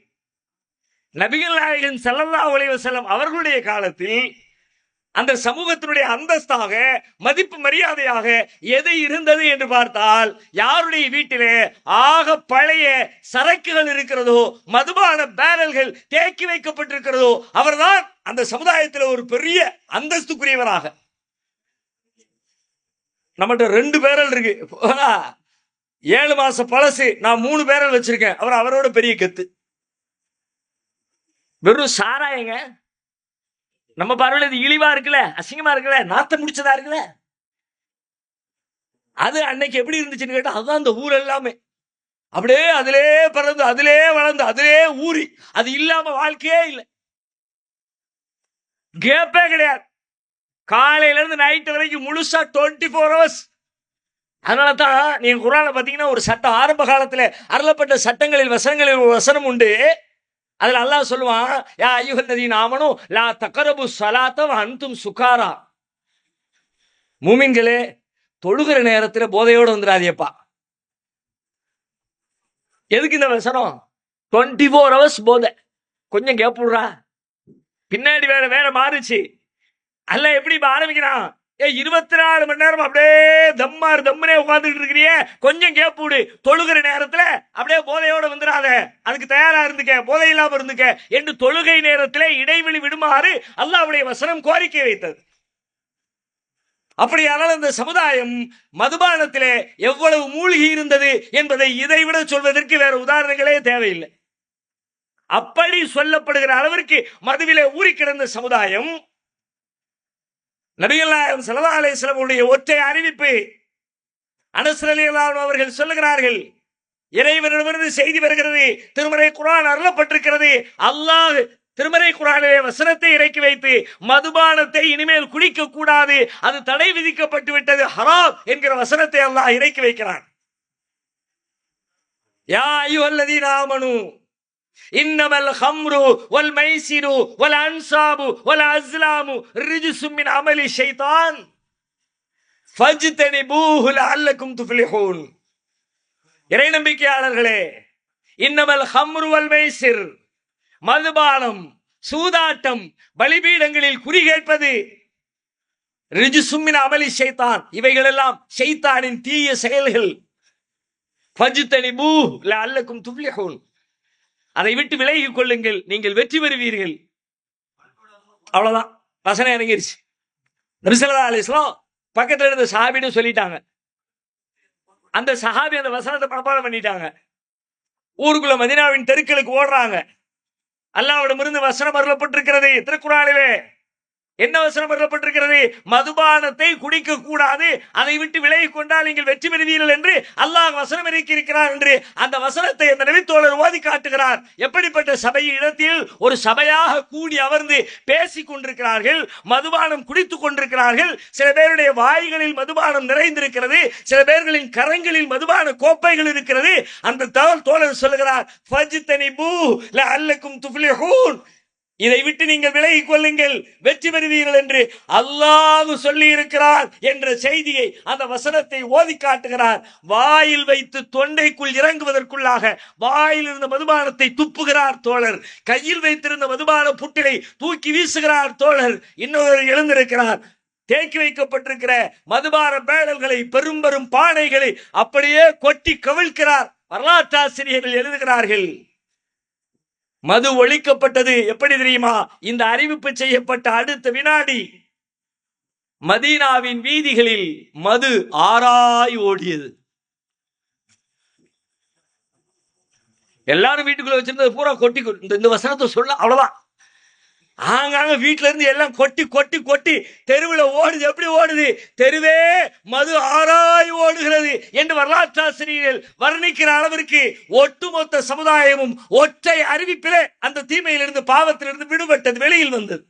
S2: நபிகள் நாயகம் ஸல்லல்லாஹு அலைஹி வஸல்லம் அவர்களுடைய காலத்தில் அந்த சமூகத்தினுடைய அந்தஸ்தாக, மதிப்பு மரியாதையாக எது இருந்தது என்று பார்த்தால், யாருடைய வீட்டிலே ஆக பழைய சரக்குகள் இருக்கிறதோ, மதுபான பேரல்கள் தேக்கி வைக்கப்பட்டிருக்கிறதோ, அவர்தான் அந்த சமுதாயத்தில் ஒரு பெரிய அந்தஸ்துக்குரியவராக. நம்மகிட்ட 2 பேரல் இருக்கு, 7 மாசம் பழசு, நான் 3 பேரல் வச்சிருக்கேன், அவரோட பெரிய கெத்து. வெறும் சாராயங்க. நம்ம பார்வையில் இது இழிவா இருக்குல்ல, அசிங்கமா இருக்குல்ல, நாத்தம் முடிச்சதா இருக்குல்ல. அது அன்னைக்கு எப்படி இருந்துச்சுன்னு கேட்டா, அதுதான் அந்த ஊர் எல்லாமே. அப்படியே அதிலே பிறந்து, அதிலே வளர்ந்து, அதிலே ஊறி, அது இல்லாம வாழ்க்கையே இல்லை, கேப்பே கிடையாது. காலையில இருந்து நைட் வரைக்கும் முழுசா 24 hours. அதனால தான் நீங்க குர்ஆன்ல பாத்தீங்கன்னா ஒரு சட்டம், ஆரம்ப காலத்துல அருளப்பட்ட சட்டங்களில் வசனங்களில் ஒரு வசனம் உண்டு. அதுல அல்லாஹ் சொல்லுவான், யா அய்யுஹல்லதீன ஆமனூ லா தக்ரபு ஸலாத்த வ அன்தும் சுகாரா. மூமின்களே, தொழுகிற நேரத்துல போதையோட வந்துடாதீப்பா. எதுக்கு இந்த வசனம்? 24 hours போதை. கொஞ்சம் கேப் விடுறா, பின்னாடி வேற மாறுச்சு. அல்லாஹ் எப்படி ஆரம்பிக்கிறான்? 24 மணி நேரம் அப்படியே தம்முனே உட்கார்ந்துட்டு இருக்கிறிய, கொஞ்சம் கேப் விடு. தொழுகிற நேரத்துல அப்படியே போதையோட வந்துடாத, அதுக்கு தயாரா இருந்துக்க, போதை இல்லாம இருந்துக்க என்று தொழுகை நேரத்திலே இடைவெளி விடுமாறு அல்லாஹ்வுடைய வசனம் கோரிக்கை வைத்தது. அப்படியானால் இந்த சமுதாயம் மதுபானத்திலே எவ்வளவு மூழ்கி இருந்தது என்பதை இதைவிட சொல்வதற்கு வேற உதாரணங்களே தேவையில்லை. அப்படி சொல்லப்படுகிற அளவிற்கு மதுவிலே ஊறி கிடந்த சமுதாயம், நபிகள் நாயகம் ஸல்லல்லாஹு அலைஹி வஸல்லம் உடைய ஒற்றை அறிவிப்பு. அனஸ் ரலியல்லாஹு அன்ஹு அவர்கள் சொல்லுகிறார்கள், இறைவனிடமிருந்து செய்தி வருகிறது, திருமறை குர்ஆன் அருளப்பட்டிருக்கிறது. அல்லாஹ் திருமறை குர்ஆனிலே வசனத்தை இறக்கி வைத்து, மதுபானத்தை இனிமேல் குடிக்க கூடாது, அது தடை விதிக்கப்பட்டு விட்டது, ஹராம் என்கிற வசனத்தை அல்லாஹ் இறக்கி வைக்கிறான். யா அய்யுஹல்லதீன ஆமனூ இன்னமல் ஹம்ரு வல் மைசிரு வல் அன்சாபு வல் அஸ்லாமு ரிஜ்சும் மின் அமலி ஷைத்தான் ஃபஜ்தனிபூஹு லஅல்லக்கும் துஃப்லிஹூன். இறை நம்பிக்கையாளர்களே, இன்னமல் ஹம்ரு வல் மைசிர், மதுபானம், சூதாட்டம், பலிபீடங்களில் குறி கேட்பது, ரிஜ்சும் மின் அமலி ஷைத்தான், இவைகள் எல்லாம் ஷைத்தானின் தீய செயல்கள். ஃபஜ்தனிபூஹு லஅல்லக்கும் துஃப்லிஹூன், அதை விட்டு விலகிக் கொள்ளுங்கள், நீங்கள் வெற்றி பெறுவீர்கள். அவ்வளவுதான், வசனம் இறங்கிருச்சு. நபி ஸல்லல்லாஹு அலைஹி வஸல்லம் பக்கத்துல இருந்த சஹாபின்னு சொல்லிட்டாங்க. அந்த சஹாபி அந்த வசனத்தை மனப்பாடம் பண்ணிட்டாங்க. ஊருக்குள்ள மதீனாவின் தெருக்களுக்கு ஓடுறாங்க. அல்லாஹ்விடமிருந்து வசனம் அருளப்பட்டிருக்கிறது. திருக்குர்ஆனிலே என்ன வசனம் அருளப்பட்டிருக்கிறது? மதுபானத்தை குடிக்க கூடாது, அதை விட்டு விலகி கொண்டால் நீங்கள் வெற்றி பெறுவீர்கள் என்று அல்லாஹ் வசனம் இறக்கி இருக்கிறார் என்று அந்த வசனத்தை அந்த நபித்தோழர் ஓதி காட்டுகிறார். எப்படிப்பட்ட சபை இடத்தில் ஒரு சபையாக கூடி அமர்ந்து பேசிக் கொண்டிருக்கிறார்கள், மதுபானம் குடித்துக் கொண்டிருக்கிறார்கள். சில பேருடைய வாய்களில் மதுபானம் நிறைந்திருக்கிறது, சில பேர்களின் கரங்களில் மதுபான கோப்பைகள் இருக்கிறது. அந்த தோழர் சொல்லுகிறார், ஃபஜ்தனிபூஹு லஅல்லக்கும் துஃப்லிஹூன், இதை விட்டு நீங்கள் விலகிக் கொள்ளுங்கள், வெற்றி பெறுவீர்கள் என்று அல்லாஹ் சொல்லி இருக்கிறார் என்ற செய்தியை, அந்த வசனத்தை ஓதி காட்டுகிறார். வாயில் வைத்து தொண்டைக்குள் இறங்குவதற்குள்ளாக வாயில் இருந்த மதுபானத்தை துப்புகிறார் தோழர். கையில் வைத்திருந்த மதுபான புட்டிலை தூக்கி வீசுகிறார் தோழர். இன்னொரு எழுந்திருக்கிறார். தேக்கி வைக்கப்பட்டிருக்கிற மதுபான பேடல்களை, பெரும் பெரும் பானைகளை அப்படியே கொட்டி கவிழ்க்கிறார். வரலாற்றாசிரியர்கள் எழுதுகிறார்கள், மது ஒழிக்கப்பட்டது எப்படி தெரியுமா? இந்த அறிவிப்பு செய்யப்பட்ட அடுத்த வினாடி மதீனாவின் வீதிகளில் மது ஆறாய் ஓடியது. எல்லாரும் வீட்டுக்குள்ள வச்சிருந்தது பூரா கொட்டி, இந்த வசனத்தை சொல்ல அவ்வளவுதான். ஆங்காங்க வீட்டுல இருந்து எல்லாம் கொட்டி கொட்டி கொட்டி தெருவில் ஓடுது. எப்படி ஓடுது? தெருவே மது ஆறாய் ஓடுகிறது என்று வரலாற்றாசிரியர்கள் வர்ணிக்கிற அளவிற்கு ஒட்டுமொத்த சமுதாயமும் ஒற்றை அறிவிப்பிலே அந்த தீமையிலிருந்து, பாவத்திலிருந்து விடுபட்டது, வெளியில் வந்தது.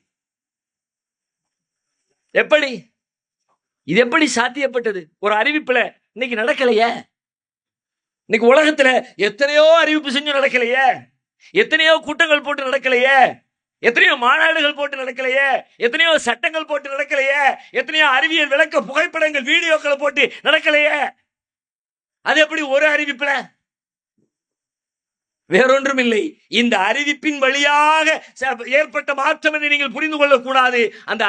S2: எப்படி இது எப்படி சாத்தியப்பட்டது? ஒரு அறிவிப்புல இன்னைக்கு நடக்கலையே. இன்னைக்கு உலகத்துல எத்தனையோ அறிவிப்பு செஞ்சு நடக்கலையே, எத்தனையோ கூட்டங்கள் போட்டு நடக்கலையே, எத்தனையோ மாநாடுகள் போட்டு நடக்கலையே, எத்தனையோ சட்டங்கள் போட்டு நடக்கலையே, எத்தனையோ அறிவியல் விளக்க புகைப்படங்கள், வீடியோக்களை போட்டு நடக்கலையே. அது எப்படி ஒரு அறிவிப்புல? வேறொன்றும் இல்லை. இந்த அறிவிப்பின் வழியாக ஏற்பட்ட மாற்றம் என்று நீங்கள் புரிந்து கொள்ளக்கூடாது. அந்த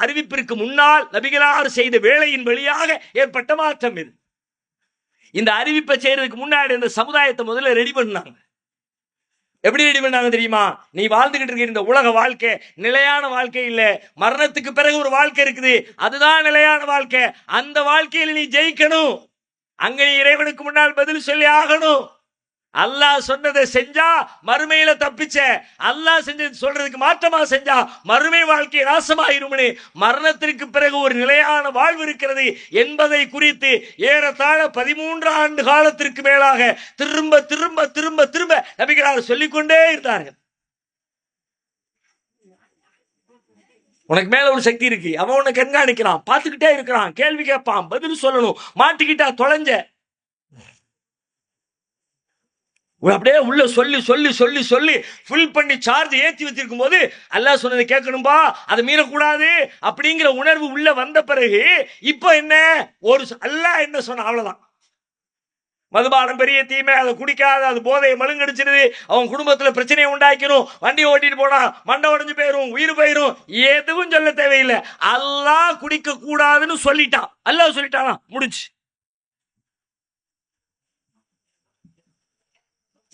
S2: அறிவிப்பிற்கு முன்னால் நபிகளார் செய்த வேலையின் வழியாக ஏற்பட்ட மாற்றம் இது. இந்த அறிவிப்பை செய்யறதுக்கு முன்னாடி இந்த சமுதாயத்தை முதல்ல ரெடி பண்ணாங்க. எப்படி ரெடி பண்ணாங்க தெரியுமா? நீ வாழ்ந்துகிட்டு இருக்கிற இந்த உலக வாழ்க்கை நிலையான வாழ்க்கை இல்ல, மரணத்துக்கு பிறகு ஒரு வாழ்க்கை இருக்குது, அதுதான் நிலையான வாழ்க்கை. அந்த வாழ்க்கையில் நீ ஜெயிக்கணும். அங்க நீ இறைவனுக்கு முன்னால் பதில் சொல்லி ஆகணும். அல்லாஹ் சொன்னதை செஞ்சா மறுமையில தப்பிச்ச, அல்லாஹ் செஞ்சது சொல்றதுக்கு மாற்றமா செஞ்சா மறுமை வாழ்க்கை நாசமாயிரும்னு, மரணத்திற்கு பிறகு ஒரு நிலையான வாழ்வு இருக்கிறது என்பதை குறித்து ஏறத்தாழ 13 ஆண்டு காலத்திற்கு மேலாக திரும்ப திரும்ப திரும்ப திரும்ப நபிகளார் சொல்லிக்கொண்டே இருந்தார்கள். உனக்கு மேல ஒரு சக்தி இருக்கு, அவன் உன்னை கண்காணிக்கிறான், பார்த்துக்கிட்டே இருக்கிறான், கேள்வி கேட்பான், பதில் சொல்லணும், மாட்டிக்கிட்டா தொலைஞ்ச. அப்படியே உள்ள சொல்லி சொல்லி சொல்லி சொல்லி ஃபுல் பண்ணி சார்ஜ் ஏற்றி வச்சிருக்கும் போது அல்லாஹ் சொன்னதை கேட்கணும்பா, அதை மீறக்கூடாது அப்படிங்கிற உணர்வு உள்ள வந்த பிறகு இப்ப என்ன, ஒரு அல்லாஹ் என்ன சொன்ன அவ்வளவுதான். மதுபானம் பெரிய தீமை, அதை குடிக்காத, அது போதையை மழுங்கடிச்சிருது, அவன் குடும்பத்துல பிரச்சனையை உண்டாக்கணும், வண்டி ஓட்டிட்டு போனா மண்டை உடைஞ்சு போயிரும், உயிர் போயிரும், எதுவும் சொல்ல தேவையில்லை. அல்லாஹ் குடிக்க கூடாதுன்னு சொல்லிட்டான். அல்லாஹ் சொல்லிட்டானா முடிச்சு.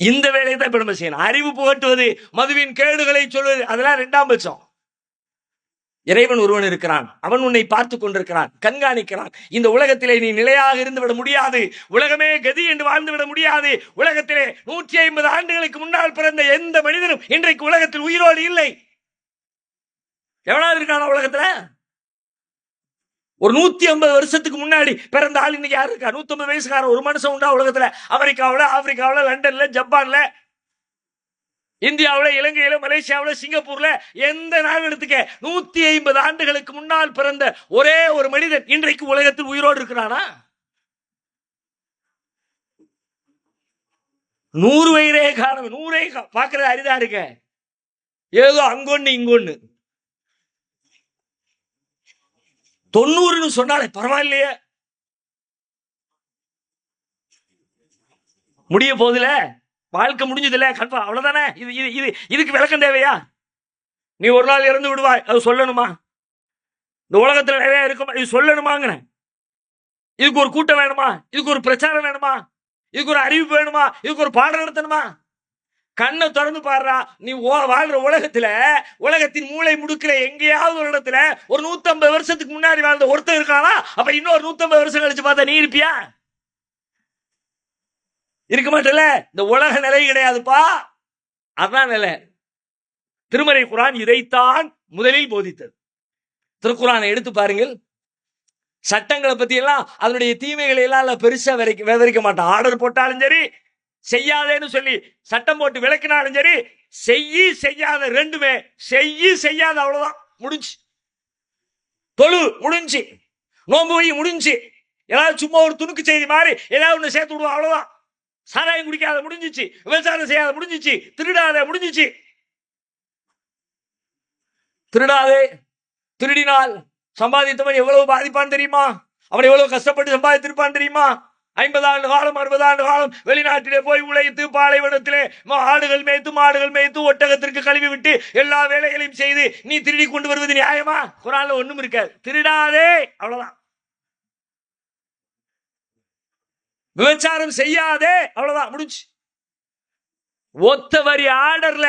S2: இந்த வேலையை தான் இப்ப நம்ம செய்யணும். அறிவு புகட்டுவது, மதுவின் கேடுகளை சொல்வது, அதெல்லாம் 2ஆம் பட்சம். இறைவன் ஒருவன் இருக்கிறான், அவன் உன்னை பார்த்து கொண்டிருக்கிறான், கண்காணிக்கிறான். இந்த உலகத்திலே நீ நிலையாக இருந்து விட முடியாது, உலகமே கதி என்று வாழ்ந்து விட முடியாது. உலகத்திலே 150 ஆண்டுகளுக்கு முன்னால் பிறந்த எந்த மனிதனும் இன்றைக்கு உலகத்தில் உயிரோடு இல்லை. எவனாவது இருக்கான உலகத்துல? ஒரு 150 வருஷத்துக்கு முன்னாடி பிறந்த ஆள் இன்னைக்கு யாரு இருக்கா? 150 வயசுக்கார ஒரு மனுஷன் உண்டா உலகத்துல? அமெரிக்காவில், ஆப்பிரிக்காவில், லண்டன்ல, ஜப்பான்ல, இந்தியாவில், இலங்கையில, மலேசியாவில், சிங்கப்பூர்ல, எந்த நாடு எடுத்துக்க, 150 ஆண்டுகளுக்கு முன்னால் பிறந்த ஒரே ஒரு மனிதன் இன்றைக்கு உலகத்தில் உயிரோடு இருக்கிறானா? 100 வயதே காணும். 100 பார்க்கறது அரிதா இருக்க, ஏதோ அங்கொன்னு இங்கொன்னு. 90 சொன்னாலே பரவாயில்லையே, முடிய போதுல, வாழ்க்கை முடிஞ்சதுல, கன்ஃபார்ம் அவ்வளவுதானே. இதுக்கு விளக்கம் தேவையா? நீ ஒரு நாள் இறந்து விடுவாய், அது சொல்லணுமா? இந்த உலகத்துல நிறைய இருக்குமா, இது சொல்லணுமாங்கிற? இதுக்கு ஒரு கூட்டம் வேணுமா? இதுக்கு ஒரு பிரச்சாரம் வேணுமா? இதுக்கு ஒரு அறிவிப்பு வேணுமா? இதுக்கு ஒரு பாடம் நடத்தணுமா? கண்ணை திறந்து பாடுறா. நீ வாழ்ற உலகத்துல, உலகத்தின் மூளை முடுக்கிற எங்கேயாவது ஒரு இடத்துல ஒரு 150 வருஷத்துக்கு முன்னாடி வாழ்ந்த ஒருத்தர் இருக்கானா? அப்ப இன்னொரு 150 வருஷம் கழிச்சு பார்த்தா நீ இருப்பியா? இருக்க மாட்டல. இந்த உலக நிலை கிடையாதுப்பா, அதான் நிலை. திருமறை குர்ஆன் இதைத்தான் முதலில் போதித்தது. திருக்குர்ஆனை எடுத்து பாருங்கள். சட்டங்களை பத்தி எல்லாம், அதனுடைய தீமைகளை எல்லாம் பெருசா விவரிக்க மாட்டான். ஆர்டர் போட்டாலும் சரி, செய்யாதேன்னு சொல்லி சட்டம் போட்டு விளக்கினாலும் சரி, செய்யாத ரெண்டுமே, செய்யாத அவ்வளவுதான், முடிஞ்சு. தொழு முடிஞ்சு, நோம்பு வை முடிஞ்சு, ஏதாவது சும்மா ஒரு துணுக்கு செய்தி மாதிரி ஏதாவது ஒண்ணு சேர்த்து விடுவோம், அவ்வளவுதான். சாராயம் குடிக்காத முடிஞ்சிச்சு, விபச்சாரம் செய்யாத முடிஞ்சிச்சு, திருடாத முடிஞ்சிச்சு. திருடாதே, திருடினால் சம்பாதித்தவன் எவ்வளவு பாதிப்பான் தெரியுமா? அவன் எவ்வளவு கஷ்டப்பட்டு சம்பாதித்திருப்பான் தெரியுமா? 50 ஆண்டு காலம் 60 ஆண்டு காலம் வெளிநாட்டிலே போய் உழைத்து, பாலைவனத்திலே ஆடுகள் மேய்த்து, மாடுகள் மேய்த்து, ஒட்டகத்திற்கு கழுவி விட்டு எல்லா வேலைகளையும் செய்து நீ திருடி கொண்டு வருவது நியாயமா? குர்ஆன்ல ஒண்ணும் இருக்காது. திருடாதே, அவ்வளவுதான். விபச்சாரம் செய்யாதே, அவ்வளவுதான், முடிஞ்சு. ஒத்த வரி ஆர்டர்ல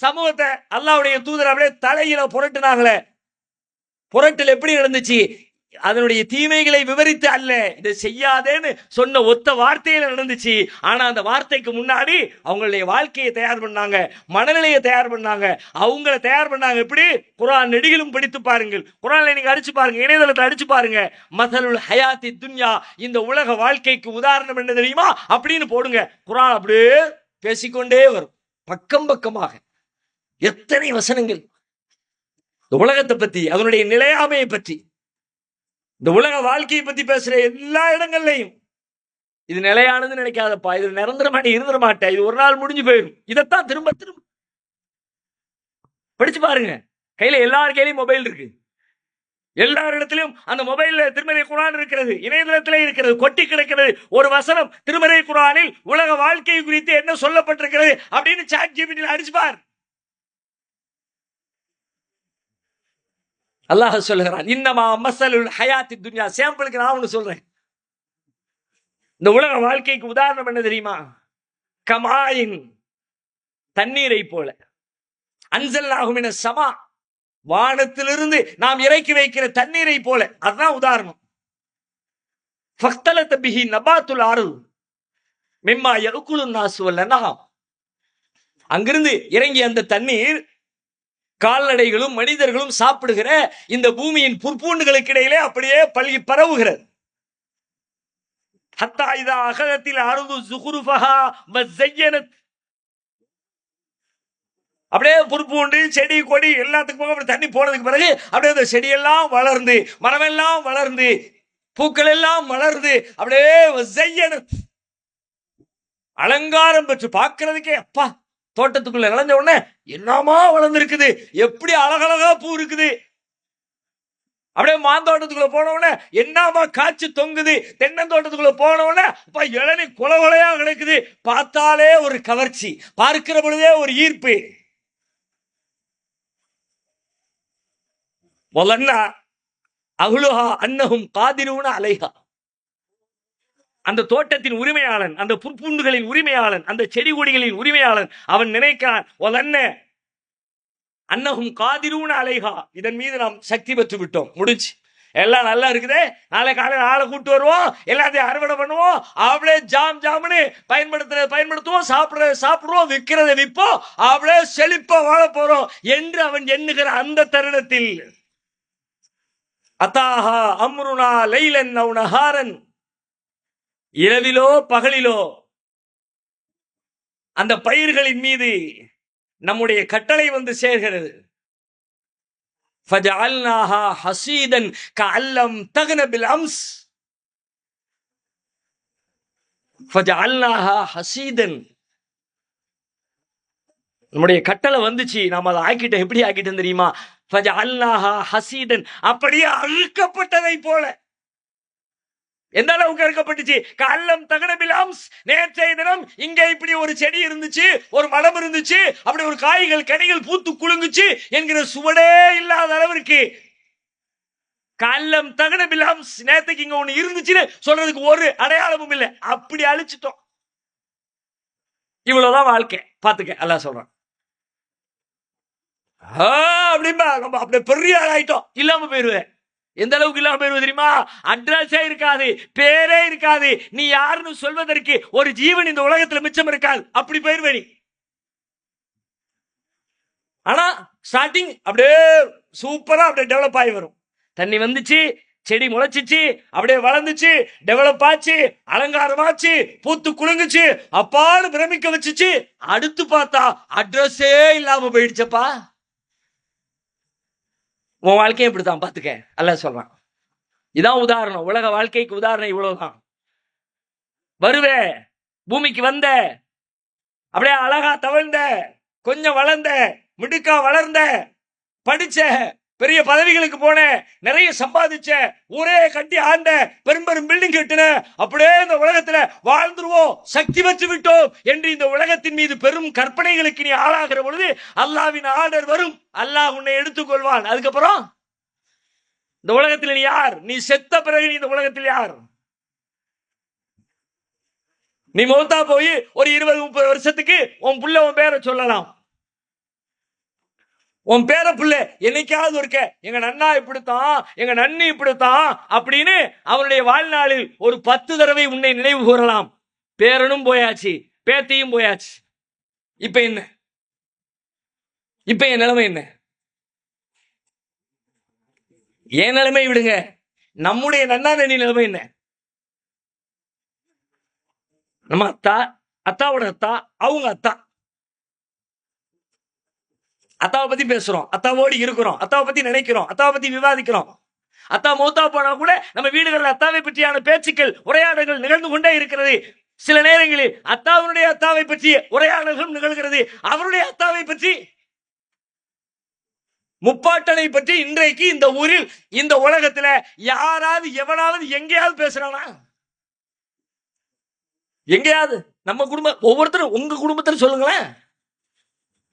S2: சமூகத்தை அல்லாஹ்வுடைய தூதர் அப்படியே தலையில புரட்டுனாங்களே, புரட்டல் எப்படி நடந்துச்சு? அதனுடைய தீமைகளை விவரித்து அல்ல, இதை செய்யாதேன்னு சொன்ன ஒத்த வார்த்தையில நடந்துச்சு. ஆனா அந்த வார்த்தைக்கு முன்னாடி அவங்களுடைய வாழ்க்கையை தயார் பண்ணாங்க, மனநிலையை தயார் பண்ணாங்க, அவங்கள தயார் பண்ணாங்க. எப்படி? குர்ஆன் நெடுகிலும் படித்து பாருங்கள், குர்ஆன்ல நீங்க அடிச்சு பாருங்க, இணையதளத்தை அடிச்சு பாருங்க. மஸலுல் ஹயாத்தி துன்யா, இந்த உலக வாழ்க்கைக்கு உதாரணம் என்ன தெரியுமா அப்படின்னு போடுங்க. குர்ஆன் அப்படியே பேசிக்கொண்டே வரும், பக்கம் பக்கமாக எத்தனை வசனங்கள் இந்த உலகத்தை பத்தி, அதனுடைய நிலையாமையை பற்றி, இந்த உலக வாழ்க்கையை பத்தி பேசுற எல்லா இடங்கள்லையும் இது நிலையானது நினைக்காதப்பா, இது நிரந்தரமா நீ இருந்துட மாட்டேன், இது ஒரு நாள் முடிஞ்சு போயிடும். இதைத்தான் திரும்ப திரும்ப படிச்சு பாருங்க. கையில எல்லார் கையிலையும் மொபைல் இருக்கு. எல்லாரிடத்திலும் அந்த மொபைல்ல திருமறை குர்ஆன் இருக்கிறது, இணையதளத்திலே இருக்கிறது, கொட்டி கிடக்கிறது. ஒரு வசனம் திருமறை குர்ஆனில் உலக வாழ்க்கை குறித்து என்ன சொல்லப்பட்டிருக்கிறது அப்படின்னு சாட் ஜிபிடியில் அடிச்சுப்பார். அல்லாஹ் சொல்லுகிறான், இன்னமா மஸலுல் ஹயாத்தி துன்யா. சாம்பிளுக்கு நான் ஒன்று சொல்றேன். இந்த உலக வாழ்க்கைக்கு உதாரணம் என்ன தெரியுமா? கமாயின், தண்ணீரை போல, அன்சல்னாஹு மினஸ் ஸமா, வானத்திலிருந்து நாம் இறக்கி வைக்கிற தண்ணீரை போல. அதுதான் உதாரணம். ஃபக்தலத பிஹி நபாத்துல் அர்த் மிம்மா யஅகுலுன் நாஸ் வல் அன்ஆம். அங்கிருந்து இறங்கிய அந்த தண்ணீர் கால்நடைகளும் மனிதர்களும் சாப்பிடுகிற இந்த பூமியின் புற்பூண்டுகளுக்கு இடையிலே அப்படியே பல்கி பரவுகிறது. ஹத்தா இதா அகதத்தில் அர்து ஸுகுருஃபஹா வஸய்யனத், அப்படியே புற்பூண்டு செடி கொடி எல்லாத்துக்கும் அப்படி தண்ணி போனதுக்கு பிறகு அப்படியே அந்த செடியெல்லாம் வளர்ந்து, மரமெல்லாம் வளர்ந்து, பூக்கள் எல்லாம் வளர்ந்து, அப்படியே வஸய்யனத், அலங்காரம் பெற்று பார்க்கிறதுக்கே அப்பா, தோட்டத்துக்குள்ள நுழைஞ்ச உடனே என்னமா வளர்ந்துருக்குது, எப்படி அழகழகா பூ இருக்குது. அப்படியே மாந்தோட்டத்துக்குள்ள போன உடனே என்னமா காய்ச்சி தொங்குது. தென்னந்தோட்டத்துக்குள்ள போன உடனே அப்பா இளநீ கொலையா கிடைக்குது. பார்த்தாலே ஒரு கவர்ச்சி, பார்க்கிற பொழுதே ஒரு ஈர்ப்பு. வலன்னா அஹ்லுஹா அன்னஹும் காதிரூன அலைஹா. அந்த தோட்டத்தின் உரிமையாளன், அந்த புற்பூண்டுகளின் உரிமையாளன், அந்த செடி கொடிகளின் உரிமையாளன் அவன் நினைக்கிறான், வலன்ன அன்னஹும் காதிரூன அலைஹா, இதன் மீது நாம் சக்தி பெற்று விட்டோம், முடிஞ்சு, எல்லாம் நல்லா இருக்குதே, நாளை காலையில் ஆளை கூட்டு வருவோம், எல்லாத்தையும் அறுவடை பண்ணுவோம், அவளே ஜாம்னு பயன்படுத்துவோம், சாப்பிடுவோம், விற்கிறத விற்போம், அவளே செழிப்பா வாழ போறோம் என்று அவன் எண்ணுகிற அந்த தருணத்தில் அத்தாஹா அம்ருனா லைலன் அவ் நஹாரன், இரவிலோ பகலிலோ அந்த பயிர்களின் மீது நம்முடைய கட்டளை வந்து சேர்கிறது. ஃபஜஅல்னாஹா ஹஸீதன் கஅல்லம் தக்ன பில் அம்ஸ். ஃபஜஅல்னாஹா ஹஸீதன், நம்முடைய கட்டளை வந்துச்சு, நாம அதை ஆக்கிட்டோம். எப்படி ஆக்கிட்டோம் தெரியுமா? ஃபஜஅல்னாஹா ஹஸீதன், அப்படியே அறுக்கப்பட்டதை போல. எந்த அளவுக்கு அறுக்கப்பட்டுச்சு? கஅல்லம் தக்ன பில் அம்ஸ், நேற்றைய தினம் இங்க இப்படி ஒரு செடி இருந்துச்சு, ஒரு மரம் இருந்துச்சு, அப்படி ஒரு காய்கள் கனிகள் பூத்து குலுங்குச்சு என்கிற சுவடே இல்லாத அளவிற்கு கஅல்லம் தக்ன பில் அம்ஸ், நேற்றுக்கு இங்க ஒண்ணு இருந்துச்சுன்னு சொல்றதுக்கு ஒரு அடையாளமும் இல்லை, அப்படி அழிச்சிட்டோம். இவ்வளவுதான் வாழ்க்கை. பாத்துக்க, அல்லாஹ் சொல்றான். அப்படின்பா, நம்ம அப்படியே பெரிய ஆள் ஆயிட்டோம், இல்லாம போயிருவேன். எந்த அளவுக்கு இல்லாம போயிருவது தெரியுமா? அட்ரஸே இருக்காது, பேரே இருக்காது, நீ யாருன்னு சொல்வதற்கு ஒரு ஜீவன் இந்த உலகத்துல மிச்சம் இருக்காது, அப்படி போயிருவே நீ. ஆனா ஸ்டார்டிங் அப்படியே சூப்பரா அப்படியே டெவலப் ஆகி வரும். தண்ணி வந்துச்சு, செடி முளைச்சிச்சு, அப்படியே வளர்ந்துச்சு, டெவலப் ஆச்சு, அலங்காரமாச்சு, பூத்து குலுங்குச்சு, அப்பாடு பிரமிக்க வச்சுச்சு. அடுத்து பார்த்தா அட்ரஸே இல்லாம போயிடுச்சப்பா. உன் வாழ்க்கையும் இப்படித்தான், பாத்துக்க, அல்லாஹ் சொல்றான். இதான் உதாரணம், உலக வாழ்க்கைக்கு உதாரணம் இவ்வளவுதான். வருவே, பூமிக்கு வந்த, அப்படியே அழகா தவழ்ந்த, கொஞ்சம் வளர்ந்த, மிடுக்கா வளர்ந்த, படிச்ச, பெரிய பதவிகளுக்கு போன, நிறைய சம்பாதிச்ச, ஊரே கட்டி ஆண்ட, பெரும் பில்டிங் கட்டின, அப்படியே இந்த உலகத்துல வாழ்ந்துருவோம், சக்தி பெற்று விட்டோம் என்று இந்த உலகத்தின் மீது பெரும் கற்பனைகளுக்கு நீ ஆளாகிற பொழுது அல்லாஹ்வின் ஆர்டர் வரும், அல்லாஹ் உன்னை எடுத்துக்கொள்வான். அதுக்கப்புறம் இந்த உலகத்தில் நீ யார்? நீ செத்த பிறகு நீ இந்த உலகத்தில் யார்? நீ மௌத்தா போய் ஒரு 20-30 வருஷத்துக்கு உன் புள்ள உன் பேரை சொல்லலாம். உன் பேர புள்ள என்னைக்காவது இருக்க, எங்க நன்னா இப்படித்தான், எங்க நன்னி இப்படித்தான் அப்படின்னு அவனுடைய வாழ்நாளில் ஒரு 10 தடவை உன்னை நினைவு கூறலாம். பேரனும் போயாச்சு, பேத்தியும் போயாச்சு. இப்ப என்ன? இப்ப என் நிலைமை என்ன? என் நிலைமை விடுங்க, நம்முடைய நன்னா நன்னி நிலைமை என்ன? நம்ம அத்தா, அத்தாவோட அத்தா, அவங்க அத்தா, அத்தாவை பத்தி பேசுறோம், அத்தாவோடு இருக்கிறோம், அத்தாவை பத்தி நினைக்கிறோம், அத்தாவை பத்தி விவாதிக்கிறோம். அத்தா மௌத்தா போனா கூட நம்ம வீடுகளில் அத்தாவை பற்றியான பேச்சுக்கள், உரையாடல்கள் நிகழ்ந்து கொண்டே இருக்கிறது. சில நேரங்களில் அத்தாவுடைய அத்தாவை பற்றிய உரையாடல்களும் நிகழ்கிறது, அவருடைய அத்தாவை பற்றி முப்பாட்டனை பற்றி இன்றைக்கு இந்த ஊரில் இந்த உலகத்துல யாராவது எவனாவது எங்கேயாவது பேசுறானா? எங்கேயாவது? நம்ம குடும்பம் ஒவ்வொருத்தரும் உங்க குடும்பத்துல சொல்லுங்களேன்.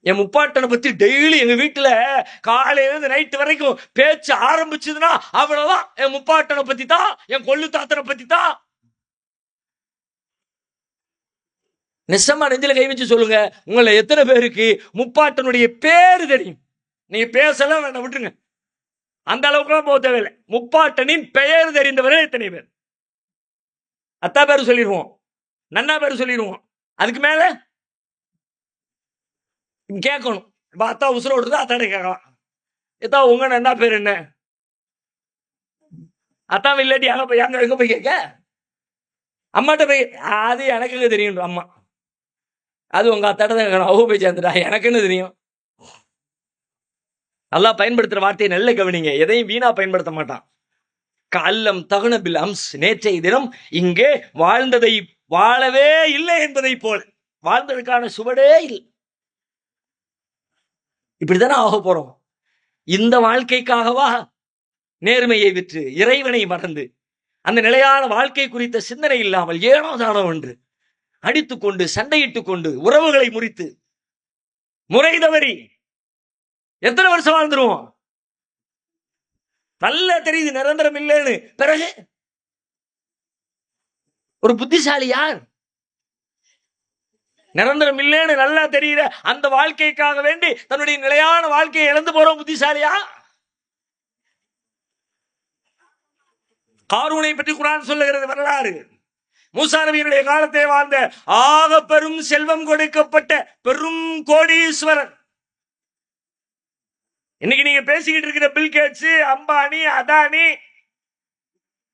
S2: என் முப்பாட்டனை பத்தி டெய்லி எங்க வீட்டுல காலையில இருந்து நைட்டு வரைக்கும் பேச்சு ஆரம்பிச்சதுன்னா அவ்வளவுதான். என் முப்பாட்டனை பத்தி தான், என் கொள்ளு தாத்தனை பத்தி தான். நெசமா நெஞ்சில கை வச்சு சொல்லுங்க, உங்களை எத்தனை பேருக்கு முப்பாட்டனுடைய பேரு தெரியும்? நீங்க பேசலாம் வேண்டாம், விட்டுருங்க. அந்த அளவுக்குலாம் போக தேவையில்லை. முப்பாட்டனின் பெயர் தெரிந்தவர்கள் எத்தனை பேர்? அத்தா பேரு சொல்லிடுவோம், நன்னா பேரு சொல்லிடுவோம். அதுக்கு மேல கேட்கணும். இப்ப அத்தா உசுரோடு தான் அத்தாட கேட்கலாம், எத்தா உங்க நன்னா பேர் என்ன? அத்தா இல்லாட்டி எங்க போய் கேட்க? அம்மாட்ட போய் அது எனக்கு தெரியும். அம்மா அது உங்க அத்தாட்ட தான் கேட்கணும். அவங்க போய் சேர்ந்துட்டா எனக்கு என்ன தெரியும்? நல்லா பயன்படுத்துற வார்த்தையை நல்ல கவனிங்க. எதையும் வீணா பயன்படுத்த மாட்டான். கல்லம் தகுனபில் அம்ஸ், நேற்றைய தினம் இங்கே வாழ்ந்ததை வாழவே இல்லை என்பதை போல் வாழ்ந்ததுக்கான சுவடே இல்லை. இப்படித்தானே ஆக போறோம். இந்த வாழ்க்கைக்காகவா நேர்மையை விற்று இறைவனை மறந்து அந்த நிலையான வாழ்க்கை குறித்த சிந்தனை இல்லாமல் ஏனோ தானோ என்று அடித்துக் கொண்டு சண்டையிட்டுக் கொண்டு உறவுகளை முறித்து முறை தவறி எத்தனை வருஷம் வாழ்ந்துருவோம்? நல்லா தெரியுது நிரந்தரம் இல்லைன்னு. பிறகு ஒரு புத்திசாலி யார்? நிரந்தரம் இல்லைன்னு நல்லா தெரியுற அந்த வாழ்க்கைக்காக வேண்டி தன்னுடைய நிலையான வாழ்க்கையை இழந்து போறோம் புத்திசாலியா? காரூனை பற்றி குர்ஆன் சொல்லுகிறது வரலாறு. மூசா நபியினுடைய காலத்தை வாழ்ந்த ஆக பெரும் செல்வம் கொடுக்கப்பட்ட பெரும் கோடீஸ்வரன். இன்னைக்கு நீங்க பேசிக்கிட்டு இருக்கிற பில் கேட்ஸ், அம்பானி, அதானி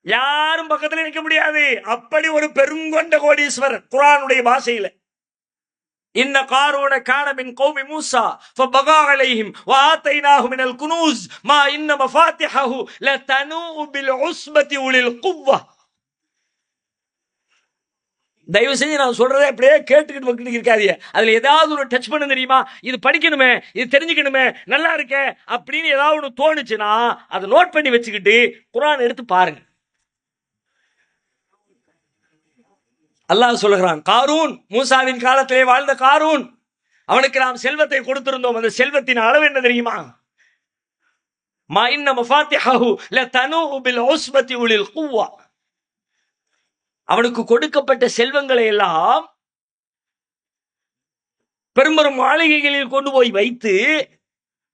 S2: யாரும் பக்கத்துல நிற்க முடியாது. அப்படி ஒரு பெருங்கொண்ட கோடீஸ்வரன். குர்ஆனுடைய பாஷையில இன்ன காரூன கான மின் கௌமி மூசா ஃபபகா அலைஹிம் வஆதைனாஹு மினல் குனூஸ் மா இன்ன மஃபாத்திஹஹு லதனூ பில் உஸ்பதி உலில் குவ்வா. தயவு செஞ்சு நான் சொல்றதை அப்படியே கேட்டுக்கிட்டு இருக்காதீங்க. அதுல ஏதாவது ஒரு டச் பண்ண தெரியுமா, இது படிக்கணுமே, இது தெரிஞ்சுக்கணுமே, நல்லா இருக்கே அப்படின்னு ஏதாவது ஒன்று தோணுச்சுன்னா அதை நோட் பண்ணி வச்சுக்கிட்டு குர்ஆன் எடுத்து பாருங்க. அல்லாஹ் சொல்லுகிறான், காரூன், மூசாவின் காலத்திலே வாழ்ந்த காரூன், அவனுக்கு நாம் செல்வத்தை கொடுத்திருந்தோம். அந்த செல்வத்தின் அளவு என்ன தெரியுமா? மா இன்ன மஃபாத்திஹஹு லதனூ பில் உஸ்பதி உலில் குவ்வா. அவனுக்கு கொடுக்கப்பட்ட செல்வங்களை எல்லாம் பெரும்பெரும் மாளிகைகளில் கொண்டு போய் வைத்து,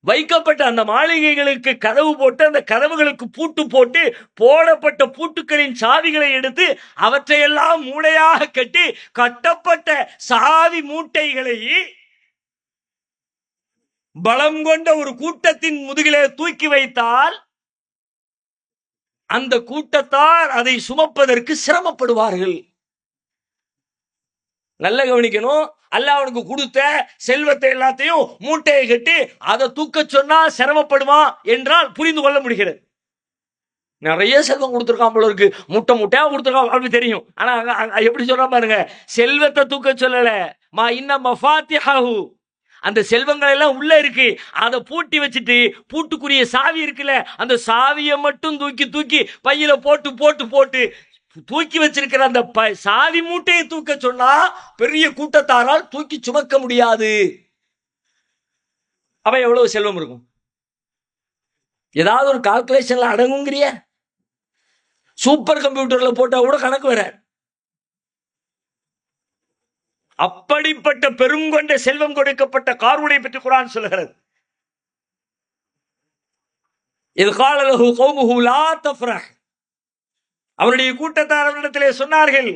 S2: வைக்கப்பட்ட அந்த மாளிகைகளுக்கு கதவு போட்டு அந்த கதவுகளுக்கு பூட்டு போட்டு போடப்பட்ட பூட்டுக்களின் சாவிகளை எடுத்து அவற்றையெல்லாம் மூடையாக கட்டி கட்டப்பட்ட சாவி மூட்டைகளை பலம் கொண்ட ஒரு கூட்டத்தின் முதுகிலே தூக்கி வைத்தால் அந்த கூட்டத்தார் அதை சுமப்பதற்கு சிரமப்படுவார்கள். நல்ல கவனிக்கணும். அல்லாஹ் அவனுக்கு கொடுத்த செல்வத்தை எல்லாத்தையும் மூட்டையை கட்டி அதை தூக்க சொன்னா சிரமப்படுமா என்றால் புரிந்து கொள்ள முடிகிறது. நிறைய செல்வம் கொடுத்துருக்கான் போல இருக்கு, முட்டை முட்டையா கொடுத்துருக்கான் அப்படி தெரியும். ஆனா எப்படி சொல்ற பாருங்க, செல்வத்தை தூக்க சொல்லல. மா இன்ன மஃபாத்திஹஹு, அந்த செல்வங்கள் எல்லாம் உள்ள இருக்கு, அதை பூட்டி வச்சுட்டு பூட்டுக்குரிய சாவி இருக்குல்ல, அந்த சாவியை மட்டும் தூக்கி தூக்கி பையில போட்டு போட்டு போட்டு தூக்கி வச்சிருக்கிற அந்த சாவி மூட்டையை தூக்க சொன்னா பெரிய கூட்டத்தாரால் தூக்கி சுமக்க முடியாது. அவ எவ்வளவு செல்வம் இருக்கும்? ஏதாவது ஒரு கால்குலேஷன்ல அடங்குங்கிறிய? சூப்பர் கம்ப்யூட்டர்ல போட்டா கூட கணக்கு வர. அப்படிப்பட்ட பெருங்கொண்ட செல்வம் கொடுக்கப்பட்ட காரூனை பற்றி குர்ஆன் சொல்லுகிறது. இது கால லஹு கௌமுஹு லா தஃப்ரஹ், அவருடைய கூட்டத்தார் அவரிடத்திலே சொன்னார்கள்,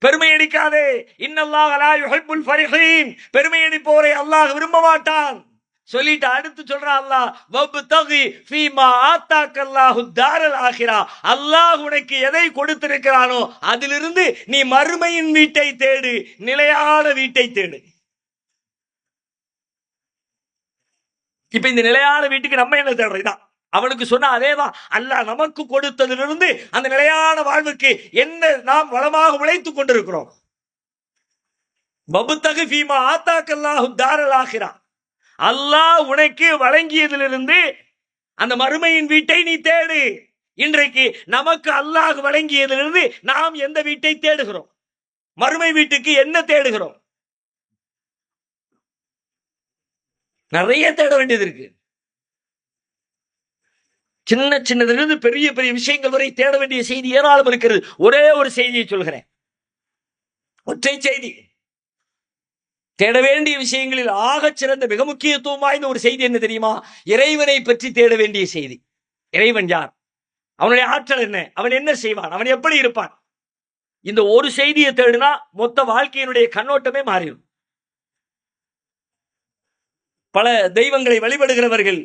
S2: பெருமை அடிக்காதே. இன்னல்லாஹ லா யுஹிப்புல் ஃபரிஹீன், பெருமை அடிப்போரை அல்லாஹ் விரும்ப மாட்டான். சொல்லிட்டு அடுத்து சொல்றான் அல்லாஹ், வப்தகி ஃபீமா ஆத்தாக்கல்லாஹு தாரல் ஆகிரா, அல்லாஹ் உனக்கு எதை கொடுத்திருக்கிறானோ அதிலிருந்து நீ மறுமையின் வீட்டை தேடு, நிலையான வீட்டை தேடு. இப்ப இந்த நிலையான வீட்டுக்கு நம்ம என்ன தேடுறோம்? அவனுக்கு சொன்ன அதேதான். அல்லாஹ் நமக்கு கொடுத்ததிலிருந்து அந்த நிலையான வாழ்வுக்கு என்ன நாம் வளமாக உழைத்துக் கொண்டிருக்கிறோம். வப்தகி ஃபீமா ஆத்தாக்கல்லாஹு தாரல் ஆகிரா, அல்லாஹ் உனக்கு வழங்கியதிலிருந்து அந்த மறுமையின் வீட்டை நீ தேடு. இன்றைக்கு நமக்கு அல்லாஹ் வழங்கியதிலிருந்து நாம் எந்த வீட்டை தேடுகிறோம்? மறுமை வீட்டுக்கு என்ன தேடுகிறோம்? நிறைய தேட வேண்டியது இருக்கு. சின்ன சின்னதிலிருந்து பெரிய பெரிய விஷயங்கள் வரை தேட வேண்டிய செய்தி ஏராளம் இருக்கிறது. ஒரே ஒரு செய்தியை சொல்கிறேன், ஒற்றை செய்தி. தேட வேண்டிய விஷயங்களில் ஆகச் சிறந்த மிக முக்கியத்துவம் வாய்ந்த ஒரு செய்தி என்ன தெரியுமா? இறைவனை பற்றி தேட வேண்டிய செய்தி. இறைவன் யார்? அவனுடைய ஆற்றல் என்ன? அவன் என்ன செய்வான்? அவன் எப்படி இருப்பான்? இந்த ஒரு செய்தியை தேடினா மொத்த வாழ்க்கையினுடைய கண்ணோட்டமே மாறிடும். பல தெய்வங்களை வழிபடுகிறவர்கள்,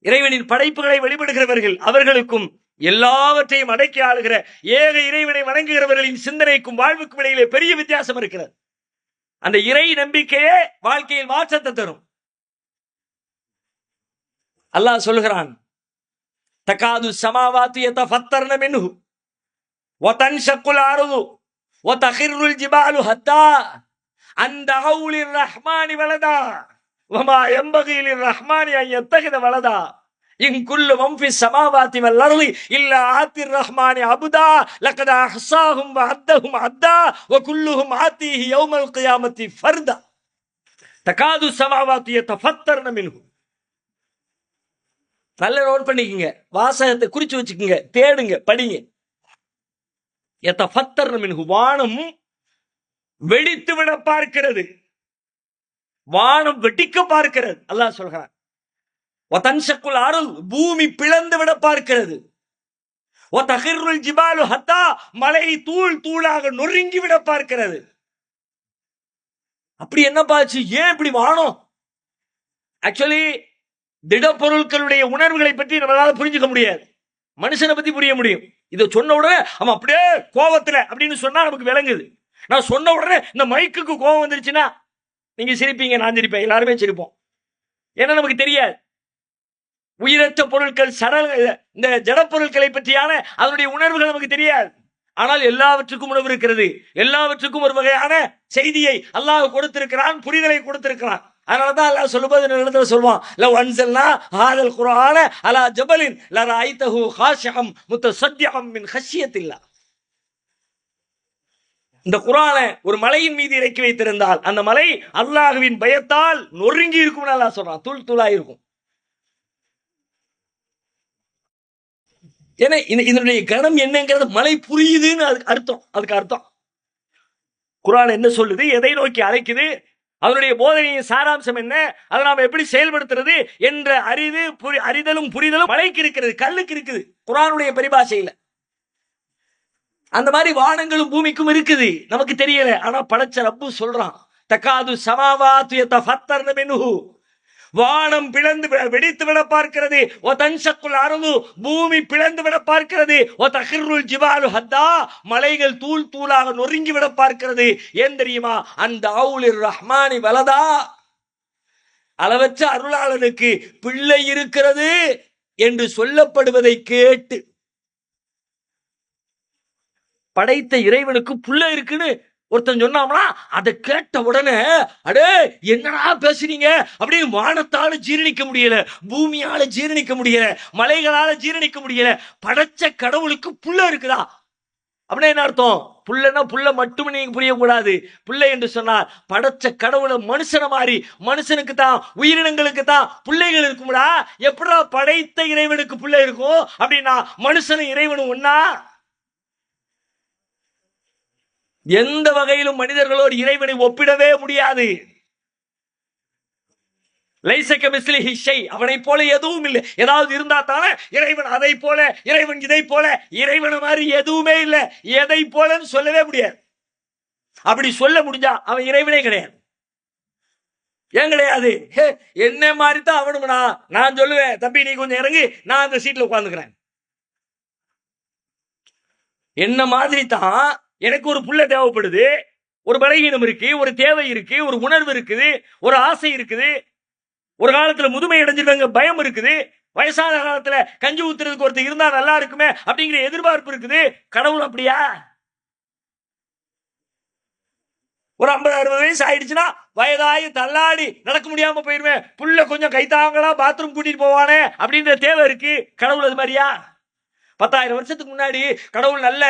S2: இறைவனின் படைப்புகளை வழிபடுகிறவர்கள், அவர்களுக்கும் எல்லாவற்றையும் அடக்கி ஆளுகிற ஏக இறைவனை வணங்குகிறவர்களின் சிந்தனைக்கும் வாழ்வுக்கும் இடையிலே பெரிய வித்தியாசம் இருக்கிறது. அந்த இறை நம்பிக்கையே வாழ்க்கையில் மாற்றத்தை தரும். அல்லாஹ் சொல்கிறான், தகாது சமாவாத்து யதஃபத்தர்ன மின்ஹு வதன்ஷக்குல் அர்து வதகிர்ருல் ஜிபாலு ஹத்தா அன் தஅவு லிர்ரஹ்மானி வலதா வமா யம்பகி லிர்ரஹ்மானி அன் யத்தகித வலதா இன் குல்லு மன் ஃபிஸ் ஸமாவாத்தி வல் அர்தி இல்லா ஆத்திர் ரஹ்மானி அப்தா லகத் அஹ்ஸாஹும் வ அத்தஹும் அத்தா வ குல்லுஹும் ஆத்திஹி யௌமல் கியாமத்தி ஃபர்தா தகாது ஸமாவாத்து யதஃபத்தர்ன மின்ஹு. நல்ல நோட் பண்ணிக்கங்க, வாசகத்தை குறிச்சு வச்சுக்கோங்க, தேடுங்க, படிங்க. யதஃபத்தர்ன மின்ஹு, வானம் வெடித்து விட பார்க்கிறது, வானம் வெடிக்க பார்க்கிறது. அல்லாஹ் சொல்கிறான், வதன்ஷக்குல் அர்து, பூமி பிளந்து விட பார்க்கிறது, வதகிர்ருல் ஜிபாலு ஹத்தா, மலை தூள் தூளாக நொறுங்கி விட பார்க்கிறது. அப்படி என்ன பாச்சு? ஏன் இப்படி வானம்? ஆக்சுவலி திடப்பொருட்களுடைய உணர்வுகளை பற்றி நம்மளால புரிஞ்சுக்க முடியாது, மனுஷனை பத்தி புரிய முடியும். இதை சொன்ன உடனே அவன் அப்படியே கோபத்துல அப்படின்னு சொன்னா நமக்கு விளங்குது. நான் சொன்ன உடனே இந்த மைக்குக்கு கோபம் வந்துருச்சுன்னா நீங்க சிரிப்பீங்க, நான் சிரிப்பேன், எல்லாருமே சிரிப்போம். ஏன்னா நமக்கு தெரியாது. உயிரற்ற பொருட்கள், இந்த ஜட பொருட்களை பற்றியான அதனுடைய உணர்வுகள் நமக்கு தெரியாது. ஆனால் எல்லாவற்றுக்கும் உணர்வு இருக்கிறது, எல்லாவற்றுக்கும் ஒரு வகையான செய்தியை அல்லாஹ் கொடுத்திருக்கிறான், புரிதலை கொடுத்திருக்கிறான். அதனாலதான் அல்லாஹ் சொல்லும்போது சொல்லுவான், லவ் அன்ஸல்னா ஹாதல் குர்ஆன அலா ஜபலின் லரஐதஹு காஷிஅம் முத்தஸத்திஅம் மின் கஷ்யத்தில்லாஹ். இந்த குர்ஆனை ஒரு மலையின் மீது இறக்கி வைத்திருந்தால் அந்த மலை அல்லாஹ்வின் பயத்தால் நொறுங்கி இருக்கும் அல்லாஹ் சொல்றான், தூள் தூளா இருக்கும். ஏன்னா இதனுடைய கணம் என்னங்கிறது மலை புரியுதுன்னு அதுக்கு அர்த்தம். குர்ஆன் என்ன சொல்லுது, எதை நோக்கி அழைக்குது, அதனுடைய போதனையின் சாராம்சம் என்ன, அதை நாம் எப்படி செயல்படுத்துறது என்ற அறிதலும் புரிதலும் மலைக்கு இருக்கிறது, கல்லுக்கு இருக்குது குர்ஆனுடைய பரிபாஷையில. அந்த மாதிரி வானங்களும் பூமிக்கும் இருக்குது, நமக்கு தெரியல. ஆனா படைச்ச ரப்பு சொல்றான், தகாது சமாவாத்து யதஃபத்தர்ன மின்ஹு, வானம் பிளந்து வெடித்து விட பார்க்கிறது, வதன்ஷக்குல் அர்து, பூமி பிளந்து விட பார்க்கிறது, வதகிர்ருல் ஜிபாலு ஹத்தா, மலைகள் தூள் தூளாக நொறுங்கி விட பார்க்கிறது. ஏன் தெரியுமா? அந்த அவுலிர் ரஹ்மானி வலதா, அளவற்ற அருளாளனுக்கு பிள்ளை இருக்கிறது என்று சொல்லப்படுவதை கேட்டு, படைத்த இறைவனுக்கு பிள்ளை இருக்குன்னு ஒருத்தன் சொன்னாம்னா அதை கேட்ட உடனே அடே என்னடா பேசுறீங்க அப்படின்னு வானத்தால ஜீரணிக்க முடியல, பூமியால ஜீரணிக்க முடியல, மலைகளால ஜீரணிக்க முடியல. படைச்ச கடவுளுக்கு புள்ள இருக்குதா அப்படின்னா என்ன அர்த்தம்? புள்ளன்னா புள்ள மட்டும் நீங்க புரியக்கூடாது. பிள்ளை என்று சொன்னார் படைச்ச கடவுளை மனுஷனை மாறி, மனுஷனுக்கு தான், உயிரினங்களுக்கு தான் பிள்ளைகள் இருக்கும்டா. எப்படா படைத்த இறைவனுக்கு பிள்ளை இருக்கும் அப்படின்னா மனுஷனும் இறைவனும் ஒன்னா? எந்த வகையிலும் மனிதர்களோடு இறைவனை ஒப்பிடவே முடியாது. லைஸக மிஸ்லிஹி ஷை, அவனை போல எதுவும் இல்லை. ஏதாவது இருந்தா தானே இறைவன் அதை போல, இறைவன் இதை போல, இறைவனை மாதிரி எதுவுமே இல்லை. எதை போலன்னு சொல்லவே முடியாது. அப்படி சொல்ல முடிஞ்சா அவன் இறைவனே கிடையாது. ஏன் கிடையாது? என்ன மாதிரி தான் அவனும்னா நான் சொல்லுவேன், தம்பி நீ கொஞ்சம் இறங்கி, நான் அந்த சீட்ல உட்கார்ந்துக்கிறேன். என்ன மாதிரி தான் எனக்கு ஒரு புள்ள தேவைப்படுது, ஒரு பலகீனம் இருக்கு, ஒரு தேவை இருக்கு, ஒரு உணர்வு இருக்குது, ஒரு ஆசை இருக்குது. ஒரு காலத்துல முதுமை அடைஞ்சிருவாங்க பயம் இருக்குது, வயசான காலத்துல கஞ்சி ஊத்துறதுக்கு ஒருத்தர் இருந்தா நல்லா இருக்குமே அப்படிங்கிற எதிர்பார்ப்பு இருக்குது. கடவுள் அப்படியா? ஒரு 50-60 வயசு ஆயிடுச்சுன்னா வயதாகி தள்ளாடி நடக்க முடியாம போயிருவேன், புள்ள கொஞ்சம் கைத்தாங்களா பாத்ரூம் கூட்டிட்டு போவானே அப்படின்ற தேவை இருக்கு. கடவுள் அது மாதிரியா? 10,000 வருஷத்துக்கு முன்னாடி கடவுள் நல்ல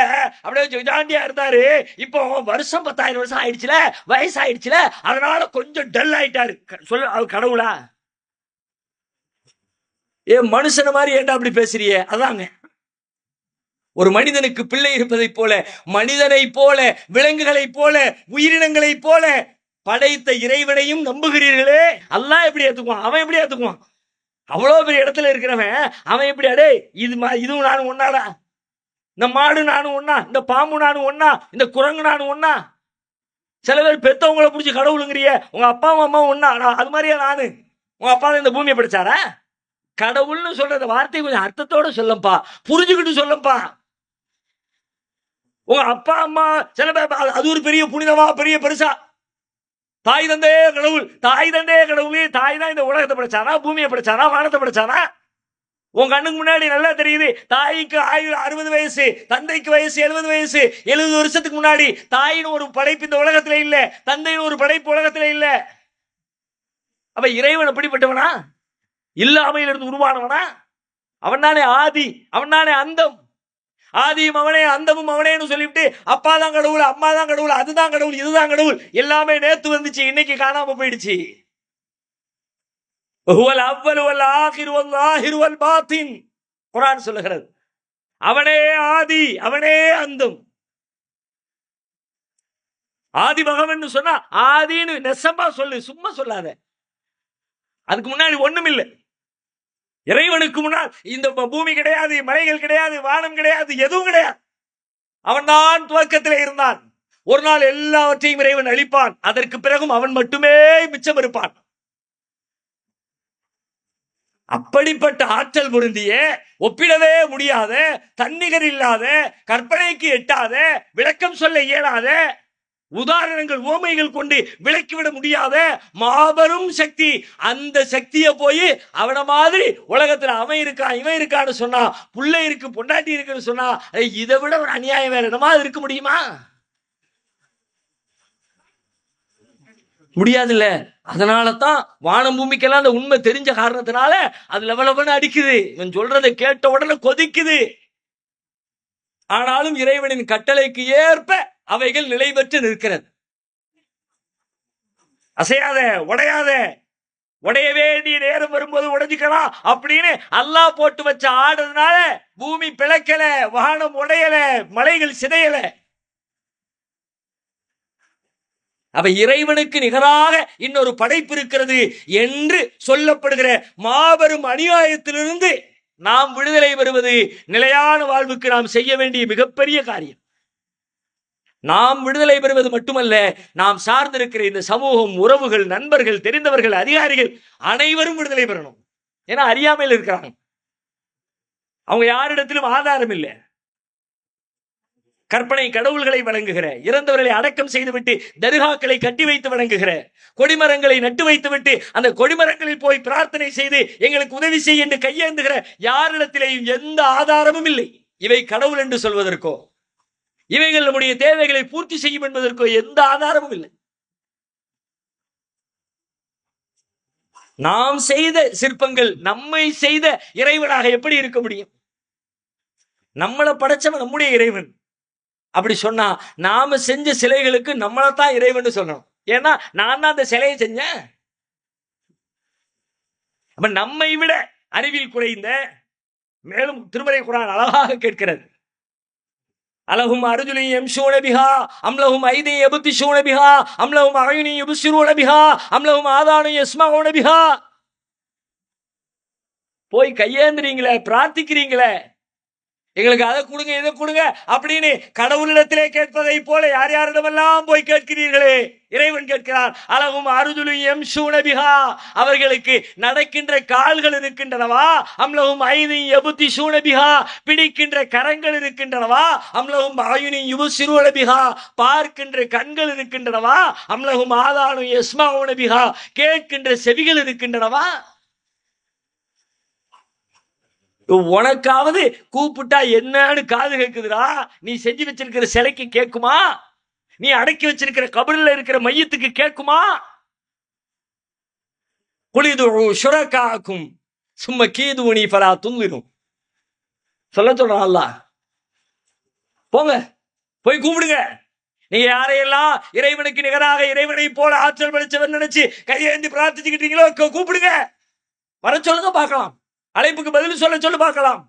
S2: அப்படியே ஜாண்டியா இருந்தாரு. இப்போ வருஷம் 10,000 வருஷம் ஆயிடுச்சுல, வயசு ஆயிடுச்சுல, அதனால கொஞ்சம் டல் ஆயிட்டாரு. சொல்ல அவர் கடவுளா? ஏன் மனுஷன மாதிரி ஏன்டா அப்படி பேசுறியே? அதாங்க ஒரு மனிதனுக்கு பிள்ளை இருப்பதை போல, மனிதனை போல, விலங்குகளை போல, உயிரினங்களை போல படைத்த இறைவனையும் நம்புகிறீர்களே. அல்லாஹ் எப்படி ஏத்துக்குவான்? அவன் எப்படி ஏத்துக்குவான்? அவ்வளவு பெரிய இடத்துல இருக்கிறவன் அவன் எப்படி அடே இதுவும் நானும் ஒன்னாடா, இந்த மாடு நானும் ஒன்னா, இந்த பாம்பு நானும் ஒன்னா, இந்த குரங்கு நானும் ஒன்னா. சில பேர் பெத்தவங்களை பிடிச்சி கடவுளுங்கிறிய, உங்க அப்பாவும் அம்மாவும் ஒன்னா. அது மாதிரியா நானு? உங்க அப்பா இந்த பூமியை படிச்சாரா? கடவுள்னு சொல்ற வார்த்தை கொஞ்சம் அர்த்தத்தோட சொல்லப்பா, புரிஞ்சுக்கிட்டு சொல்லப்பா. உங்க அப்பா அம்மா சில பேர் அது ஒரு பெரிய புனிதமா பெரிய பெருசா. தாய் தந்தே கடவுள், தாய் தந்தே கடவுளே. தாய் தான் இந்த உலகத்தை படைச்சானா, பூமியை படைச்சானா, வானத்தை படைச்சானா? உங்க கண்ணுக்கு முன்னாடி நல்லா தெரியுது. தாய்க்கு 60 வயசு, தந்தைக்கு வயசு 70 வயசு. 70 வருஷத்துக்கு முன்னாடி தாயின் ஒரு படைப்பு இந்த உலகத்துல இல்ல, தந்தையின் ஒரு படைப்பு உலகத்துல இல்ல. அப்ப இறைவன் அப்படிப்பட்டவனா? இல்லாமையிலிருந்து உருவானவனா? அவன் தானே ஆதி, அவன் தானே அந்தம். ஆதியும் அவனே அந்தமும் அவனேன்னு சொல்லிவிட்டு அப்பா தான் கடவுள், அம்மா தான் கடவுள், அதுதான் கடவுள், இதுதான் கடவுள், எல்லாமே நேத்து வந்துச்சு, இன்னைக்கு காணாம போயிடுச்சு. ஹுவல் அவ்வல் வல் ஆகிர் வல் லாஹிர் வல் பாத்தின் குர்ஆன் சொல்லுகிறது. அவனே ஆதி, அவனே அந்தம். ஆதி பகவன் சொன்னா ஆதின்னு நெசமா சொல்லு, சும்மா சொல்லாத. அதுக்கு முன்னாடி ஒண்ணும் இல்லை. இறைவனுக்கு முன்னால் இந்த பூமி கிடையாது, மலைகள் கிடையாது, வானம் கிடையாது, எதுவும் கிடையாது. அவன் தான் துவக்கத்திலே இருந்தான். ஒரு நாள் எல்லாவற்றையும் இறைவன் அழிப்பான். அதற்கு பிறகும் அவன் மட்டுமே மிச்சம் இருப்பான். அப்படிப்பட்ட ஆற்றல் பொருந்திய, ஒப்பிடவே முடியாத, தன்னிகர் இல்லாத, கற்பனைக்கு எட்டாத, விளக்கம் சொல்ல இயலாத, உதாரணங்கள் உவமைகள் கொண்டு விளக்கிவிட முடியாத மாபெரும் சக்தி. அந்த சக்தியை போய் அவன மாதிரி உலகத்துல அவன் இருக்கான் இவன் இருக்கான்னு சொன்னா, புள்ளை இருக்கு பொண்டாட்டி இருக்குன்னு சொன்னா, இதை விட ஒரு அநியாயம் வேற என்னமா இருக்க முடியுமா? முடியாதுல்ல. அதனாலதான் வானம் பூமிக்கெல்லாம் அந்த உண்மை தெரிஞ்ச காரணத்தினால அது லெவலவன அடிக்குது. இவன் சொல்றதை கேட்ட உடனே கொதிக்குது. ஆனாலும் இறைவனின் கட்டளைக்கு ஏற்ப அவைகள் நிலை பெற்று நிற்கிறது. அசையாத, உடையாத, உடைய வேண்டிய நேரம் வரும்போது உடைஞ்சுக்கலாம் அப்படின்னு அல்லாஹ் போட்டு வச்ச ஆடுறதுனால பூமி பிளக்கல, வானம் உடையல, மலைகள் சிதையல. அப்ப இறைவனுக்கு நிகராக இன்னொரு படைப்பு இருக்கிறது என்று சொல்லப்படுகிற மாபெரும் அநியாயத்திலிருந்து நாம் விடுதலை பெறுவது நிலையான வாழ்வுக்கு நாம் செய்ய வேண்டிய மிகப்பெரிய காரியம். நாம் விடுதலை பெறுவது மட்டுமல்ல, நாம் சார்ந்திருக்கிற இந்த சமூகம், உறவுகள், நண்பர்கள், தெரிந்தவர்கள், அதிகாரிகள் அனைவரும் விடுதலை பெறணும். ஏன்னா அறியாமையில் இருக்கிறாங்க. அவங்க யாரிடத்திலும் ஆதாரம் இல்லை. கற்பனை கடவுள்களை வணங்குகிற, இறந்தவர்களை அடக்கம் செய்துவிட்டு தர்காக்களை கட்டி வைத்து வணங்குகிற, கொடிமரங்களை நட்டு வைத்துவிட்டு அந்த கொடிமரங்களில் போய் பிரார்த்தனை செய்து எங்களுக்கு உதவி செய்ய என்று கையேந்துகிற யாரிடத்திலேயும் எந்த ஆதாரமும் இல்லை. இவை கடவுள் என்று சொல்வதற்கோ, இவைகள் நம்முடைய தேவைகளை பூர்த்தி செய்யும் என்பதற்கோ எந்த ஆதாரமும் இல்லை. நாம் செய்த சிற்பங்கள் நம்மை செய்த இறைவனாக எப்படி இருக்க முடியும்? நம்மளை படைச்சவன் நம்முடைய இறைவன். அப்படி சொன்னா நாம செஞ்ச சிலைகளுக்கு நம்மளைத்தான் இறைவன் சொல்லணும். ஏன்னா நான் தான் அந்த சிலையை செஞ்சேன். அப்ப நம்மை விட அறிவில் குறைந்த, மேலும் திருமறை குர்ஆன் அழகாக கேட்கிறது. அலஹும் அர்ஜுலி யம்ஷூன பிஹா அம்லஹும் ஐதி யப்திஷூன பிஹா அம்லஹும் அயுனி யுப்சிரூன பிஹா அம்லஹும் ஆதானு யஸ்மஊன பிஹா. போய் கையேந்துறீங்களே, பிரார்த்திக்கிறீங்களே, எங்களுக்கு அதை கொடுங்க இதை கொடுங்க அப்படின்னு கடவுளிடத்திலே கேட்பதை போல யார் யாரிடமெல்லாம் போய் கேட்கிறீர்களே, இறைவன் கேட்கிறான். அலஹும் அர்ஜுலு யம்ஷூன பிஹா, அவர்களுக்கு நடக்கின்ற கால்கள் இருக்கின்றனவா? அம்லஹும் ஐதி யப்திஷூன பிஹா, பிடிக்கின்ற கரங்கள் இருக்கின்றனவா? அம்லஹும் அயுனி யுப்சிரூன பிஹா, பார்க்கின்ற கண்கள் இருக்கின்றனவா? அம்லஹும் ஆதானு யஸ்மஊன பிஹா, கேட்கின்ற செவிகள் இருக்கின்றனவா? உனக்காவது கூப்பிட்டா என்னன்னு காது கேக்குதுடா, நீ செஞ்சு வச்சிருக்கிற சிலைக்கு கேட்குமா? நீ அடக்கி வச்சிருக்கிற கபரில் இருக்கிற மையத்துக்கு கேட்குமா? குலிதுஉ ஷுரகாக்கும் சும்ம கீதுனி ஃபலா துன்லிரும். சொல்றான் அல்லாஹ். போங்க, போய் கூப்பிடுங்க. நீங்க யாரையெல்லாம் இறைவனுக்கு நிகராக இறைவனை போல ஆற்றல் படைச்சவர் நினைச்சு கையேந்தி பிரார்த்திச்சுக்கிட்டீங்களோ கூப்பிடுங்க, வர சொல்லுங்க பார்க்கலாம். அழைப்புக்கு பதில் சொல்ல சொல்லு பார்க்கலாம்.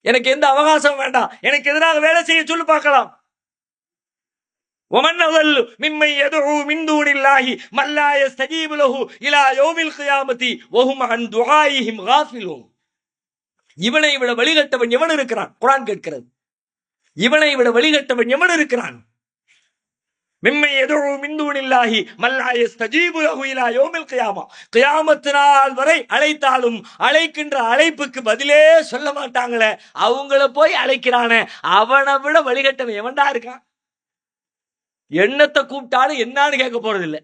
S2: எனக்கு எந்த அவகாசம் வேண்டாம், எனக்கு எதிராக வேலை செய்ய சொல்லு பார்க்கலாம். ومن أضل ممن يدعو من دون الله من لا يستجيب له إلى يوم القيامة وهم عن دعائهم غافلون. இவனை விட வழிகட்டவன் எவன் இருக்கிறான்? குர்ஆன் கேட்கிறது. இவனை விட வழிகட்டவன் எவன் இருக்கிறான்? மிம்மை யதுஉ மின் தூனில்லாஹி மல் லா யஸ்தஜீபு லஹு இலா யௌமில் கியாமா. கியாமத் நாள் வரை அழைத்தாலும் அழைக்கின்ற அழைப்புக்கு பதிலே சொல்ல மாட்டாங்களே, அவங்கள போய் அழைக்கிறானே, அவனை விட வழிகட்டவன் எவன்டா இருக்கான்? எண்ணத்தை கூப்பிட்டாலும் என்னான்னு கேட்க போறது இல்லை.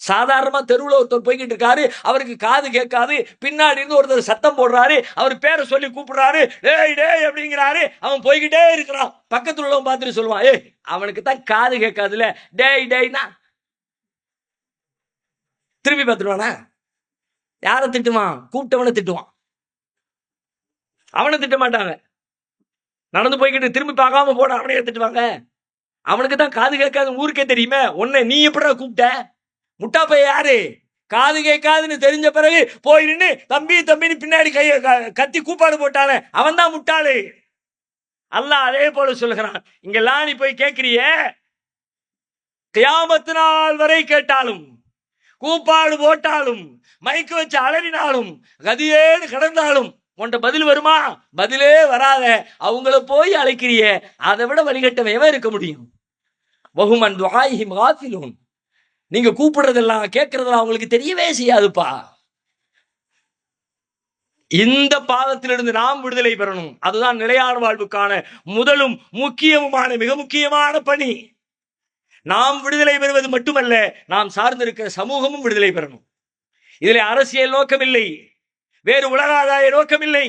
S2: சாதாரணமா தெருவுல ஒருத்தர் போய்கிட்டு இருக்காரு, அவருக்கு காது கேட்காது, பின்னாடி இருந்து ஒருத்தர் சத்தம் போடுறாரு, அவர் பேரை சொல்லி கூப்பிடுறாரு, டேய் டேய் அப்படிங்கிறாரு, அவன் போய்கிட்டே இருக்கிறான். பக்கத்துல உள்ளவன் பார்த்துட்டு சொல்லுவான், ஏய் அவனுக்கு தான் காது கேட்காதுல, டேய் டேய்னா திரும்பி பார்த்துருவானா? யாரை திட்டுவான்? கூப்பிட்டவனை திட்டுவான், அவனை திட்ட மாட்டாங்க. நடந்து போய்கிட்டு திரும்பி பார்க்காம போன அவனையே திட்டுவாங்க. அவனுக்கு தான் காது கேட்காது ஊருக்கே தெரியுமே, உன்னை நீ எப்படா கூப்பிட்ட? முட்டா பைய யாரு? காது கேட்காதுன்னு தெரிஞ்ச பிறகு போய் நின்று தம்பி தம்பின்னு பின்னாடி கைய கத்தி கூப்பாடு போட்டானே, அவன் தான் முட்டாளு. அல்லாஹ் அதே போல சொல்லுகிறான், இங்கெல்லாம் நீ போய் கேட்கிறிய, கியாமத்து நாள் வரை கேட்டாலும் கூப்பாடு போட்டாலும் மைக்கு வச்சு அலறினாலும் கதியேன்னு கிடந்தாலும் உன்ட்ட பதில் வருமா? பதிலே வராத அவங்கள போய் அழைக்கிறிய, அதை விட வழிகட்டவன் இருக்க முடியும்? வஹும் அன் துஆஇஹிம் காஃபிலூன். நீங்க கூப்பிடுறதெல்லாம் கேட்கறதெல்லாம் அவங்களுக்கு தெரியவே செய்யாதுப்பா. இந்த பாவத்திலிருந்து நாம் விடுதலை பெறணும். அதுதான் நிலையான வாழ்வுக்கான முதலும் முக்கியமுமான மிக முக்கியமான பணி. நாம் விடுதலை பெறுவது மட்டுமல்ல, நாம் சார்ந்திருக்கிற சமூகமும் விடுதலை பெறணும். இதில் அரசியல் நோக்கமில்லை, வேறு உலக ஆதாய நோக்கமில்லை.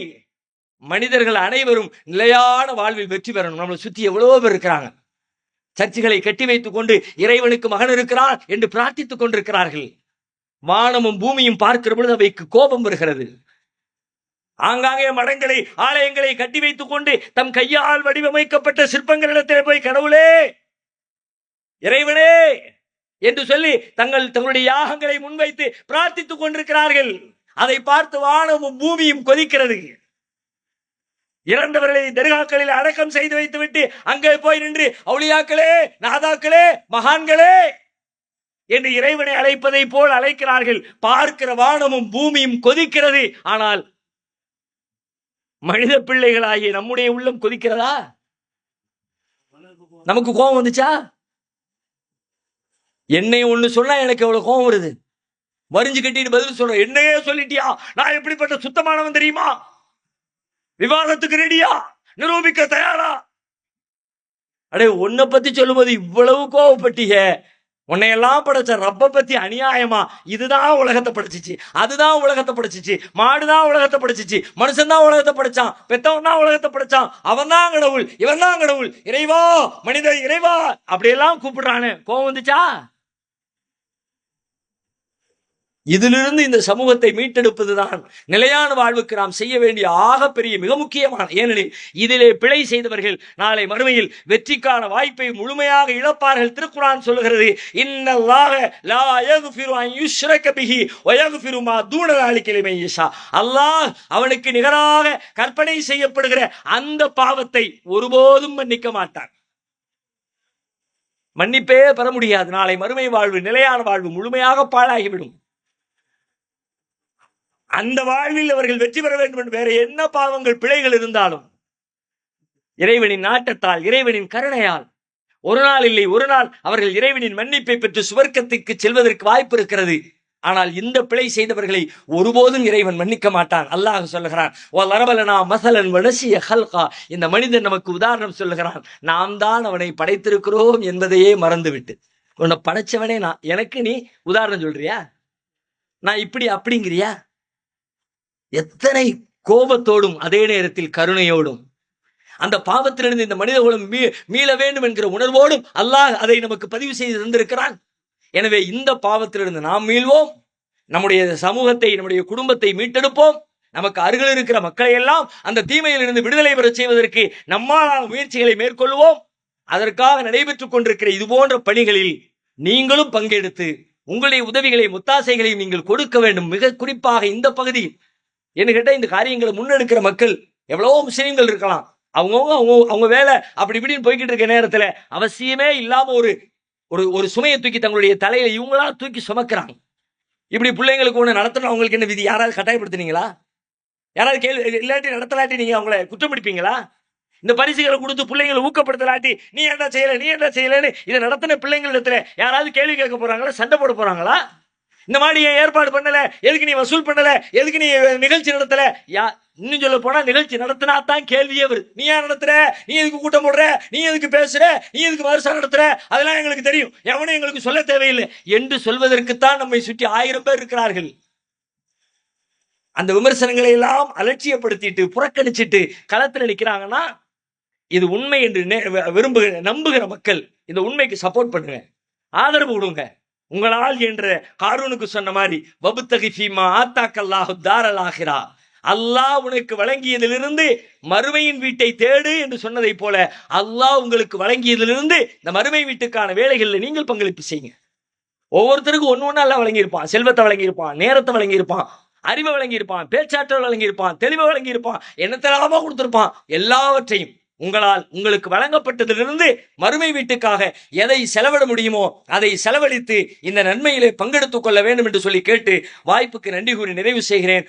S2: மனிதர்கள் அனைவரும் நிலையான வாழ்வில் வெற்றி பெறணும். நம்மளை சுத்தி எவ்வளவோ பேர் இருக்கிறாங்க, சர்ச்சுகளை கட்டி வைத்துக் கொண்டு இறைவனுக்கு மகன் இருக்கிறான் என்று பிரார்த்தித்துக் கொண்டிருக்கிறார்கள். வானமும் பூமியும் பார்க்கிற பொழுது அவைக்கு கோபம் வருகிறது. ஆங்காங்கே மடங்களை ஆலயங்களை கட்டி வைத்துக் கொண்டு தம் கையால் வடிவமைக்கப்பட்ட சிற்பங்களிடத்திலே போய் கடவுளே இறைவனே என்று சொல்லி தங்களுடைய யாகங்களை முன்வைத்து பிரார்த்தித்துக் கொண்டிருக்கிறார்கள். அதை பார்த்து வானமும் பூமியும் கொதிக்கிறது. இறந்தவர்களை தர்காக்களில் அடக்கம் செய்து வைத்துவிட்டு அங்கே போய் நின்று அவுலியாக்களே, நாதாக்களே, மகான்களே என்று இறைவனை அழைப்பதை போல் அழைக்கிறார்கள். பார்க்கிற வானமும் பூமியும் கொதிக்கிறது. ஆனால் மனித பிள்ளைகளாகிய நம்முடைய உள்ளம் கொதிக்கிறதா? நமக்கு கோபம் வந்துச்சா? என்னை ஒண்ணு சொன்னா எனக்கு எவ்வளவு கோபம் வருது. வரிஞ்சு கட்டிட்டு பதில் சொல்ற, என்னையே சொல்லிட்டியா, நான் எப்படிப்பட்ட சுத்தமானவன் தெரியுமா, விவாதத்துக்கு ரெடியா, நிரூபிக்க தயாரா? அடே, உன்னை பத்தி சொல்லும்போது இவ்வளவு கோவப்பட்டீங்க, உன்னையெல்லாம் படைச்ச ரப்ப பத்தி அநியாயமா? இதுதான் உலகத்தை படைச்சிச்சு, அதுதான் உலகத்தை படைச்சிச்சு, மாடுதான் உலகத்தை படைச்சிச்சு, மனுஷன் தான் உலகத்தை படைச்சான், பெத்தவன் தான் உலகத்தை படைச்சான், அவன் தான் கடவுள், இவன் தான் கடவுள், இறைவா மனித இறைவா அப்படியெல்லாம் கூப்பிடுறானே, கோவம் வந்துச்சா? இதிலிருந்து இந்த சமூகத்தை மீட்டெடுப்பதுதான் நிலையான வாழ்வுக்கு நாம் செய்ய வேண்டிய ஆகப்பெரிய மிக முக்கியமான. ஏனெனில் இதிலே பிழை செய்தவர்கள் நாளை மறுமையில் வெற்றிக்கான வாய்ப்பை முழுமையாக இழப்பார்கள். திருக்குர்ஆன் சொல்லுகிறது, இன்னல்லாஹ லா யக்ஃபிரு அன் யுஷ்ரக பிஹி வ யக்ஃபிரு மா தூன ஸாலிக லிமன் யஷா. அல்லாஹ் அவனுக்கு நிகராக கற்பனை செய்யப்படுகிற அந்த பாவத்தை ஒருபோதும் மன்னிக்க மாட்டான். மன்னிப்பே பெற முடியாது. நாளை மறுமை வாழ்வு, நிலையான வாழ்வு முழுமையாக பாழாகிவிடும். அந்த வாழ்வில் அவர்கள் வெற்றி பெற வேண்டும் என்று வேற என்ன பாவங்கள் பிழைகள் இருந்தாலும் இறைவனின் நாட்டத்தால், இறைவனின் கருணையால் ஒரு நாள் இல்லை ஒரு நாள் அவர்கள் இறைவனின் மன்னிப்பை பெற்று சுவர்க்கத்துக்கு செல்வதற்கு வாய்ப்பு இருக்கிறது. ஆனால் இந்த பிழை செய்தவர்களை ஒருபோதும் இறைவன் மன்னிக்க மாட்டான். அல்லாஹ் சொல்லுகிறான், இந்த மனிதன் நமக்கு உதாரணம் சொல்லுகிறான், நாம் தான் அவனை படைத்திருக்கிறோம் என்பதையே மறந்துவிட்டு. உன்னை படைச்சவனே நான், எனக்கு நீ உதாரணம் சொல்றியா? நான் இப்படி அப்படிங்கிறியா? எத்தனை கோபத்தோடும் அதே நேரத்தில் கருணையோடும் அந்த பாவத்திலிருந்து இந்த மனித குலம் மீள வேண்டும் என்கிற உணர்வோடும் அல்லாஹ் அதை நமக்கு பதிவு செய்து தந்திருக்கிறான். எனவே இந்த பாவத்திலிருந்து நாம் மீள்வோம், நம்முடைய சமூகத்தை, நம்முடைய குடும்பத்தை மீட்டெடுப்போம். நமக்கு அருகில் இருக்கிற மக்களை எல்லாம் அந்த தீமையிலிருந்து விடுதலை பெற செய்வதற்கு நம்மால் முயற்சிகளை மேற்கொள்வோம். அதற்காக நடைபெற்றுக் கொண்டிருக்கிற இது போன்ற பணிகளில் நீங்களும் பங்கெடுத்து உங்களுடைய உதவிகளையும் ஒத்தாசைகளையும் நீங்கள் கொடுக்க வேண்டும். மிக குறிப்பாக இந்த பகுதி என்ன கேட்ட, இந்த காரியங்களை முன்னெடுக்கிற மக்கள் எவ்வளவோ முஸ்லீம்கள் இருக்கலாம். அவங்க வேலை அப்படி இப்படின்னு போய்கிட்டு இருக்க நேரத்துல அவசியமே இல்லாம ஒரு சுமையை தூக்கி தங்களுடைய தலையில இவங்களா தூக்கி சுமக்கிறாங்க. இப்படி பிள்ளைங்களுக்கு ஒண்ணு நடத்தணும், அவங்களுக்கு என்ன விதி? யாராவது கட்டாயப்படுத்தினீங்களா? யாராவது கேள்வி இல்லாட்டி நடத்தலாட்டி நீங்க அவங்களை குற்றம் பிடிப்பீங்களா? இந்த பரிசுகளை கொடுத்து பிள்ளைங்களை ஊக்கப்படுத்தலாட்டி நீ என்ன செய்யலன்னு இதை நடத்தின பிள்ளைங்களிடத்துல யாராவது கேள்வி கேட்க போறாங்களா? சண்டை போட போறாங்களா? இந்த மாதிரி ஏற்பாடு பண்ணல, எதுக்கு நீ வசூல் பண்ணல, எதுக்கு நீ நிகழ்ச்சி நடத்தல? இன்னும் சொல்ல போனா நிகழ்ச்சி நடத்தினா தான் கேள்வியே வருது. நீ ஏன் நடத்துற? நீ எதுக்கு கூட்டம் போடுற? நீ எதுக்கு பேசுற? நீ எதுக்கு வருஷம் நடத்துற? அதெல்லாம் எங்களுக்கு தெரியும், எவனும் எங்களுக்கு சொல்ல தேவையில்லை என்று சொல்வதற்குத்தான் நம்மை சுற்றி 1000 பேர் இருக்கிறார்கள். அந்த விமர்சனங்களை எல்லாம் அலட்சியப்படுத்திட்டு புறக்கணிச்சிட்டு களத்தில் நிற்கிறாங்கன்னா இது உண்மை என்று நம்புகிற மக்கள் இந்த உண்மைக்கு சப்போர்ட் பண்ணுங்க, ஆதரவு கொடுங்க. உங்களால் என்ற காரூனுக்கு சொன்ன மாதிரி வபுத்தகி ஃபீமா ஆத்தாக்கல்லாஹு தாரல் ஆகிரா, அல்லாஹ் உனக்கு வழங்கியதிலிருந்து மறுமையின் வீட்டை தேடு என்று சொன்னதை போல அல்லாஹ் உங்களுக்கு வழங்கியதிலிருந்து இந்த மறுமை வீட்டுக்கான வேலைகளில் நீங்கள் பங்களிப்பு செய்யுங்க. ஒவ்வொருத்தருக்கும் ஒன்னு எல்லாம் வழங்கியிருப்பான். செல்வத்தை வழங்கியிருப்பான், நேரத்தை வழங்கியிருப்பான், அறிவை வழங்கியிருப்பான், பேச்சாற்றல் வழங்கியிருப்பான், தெளிவை வழங்கியிருப்பான், என்னத்தெல்லாமோ கொடுத்திருப்பான். எல்லாவற்றையும் உங்களால் உங்களுக்கு வழங்கப்பட்டதிலிருந்து மறுமை வீட்டுக்காக எதை செலவிட முடியுமோ அதை செலவழித்து இந்த நன்மையிலே பங்கெடுத்துக் கொள்ள வேண்டும் என்று சொல்லி கேட்டு வாய்ப்புக்கு நன்றி கூறி நிறைவு செய்கிறேன்.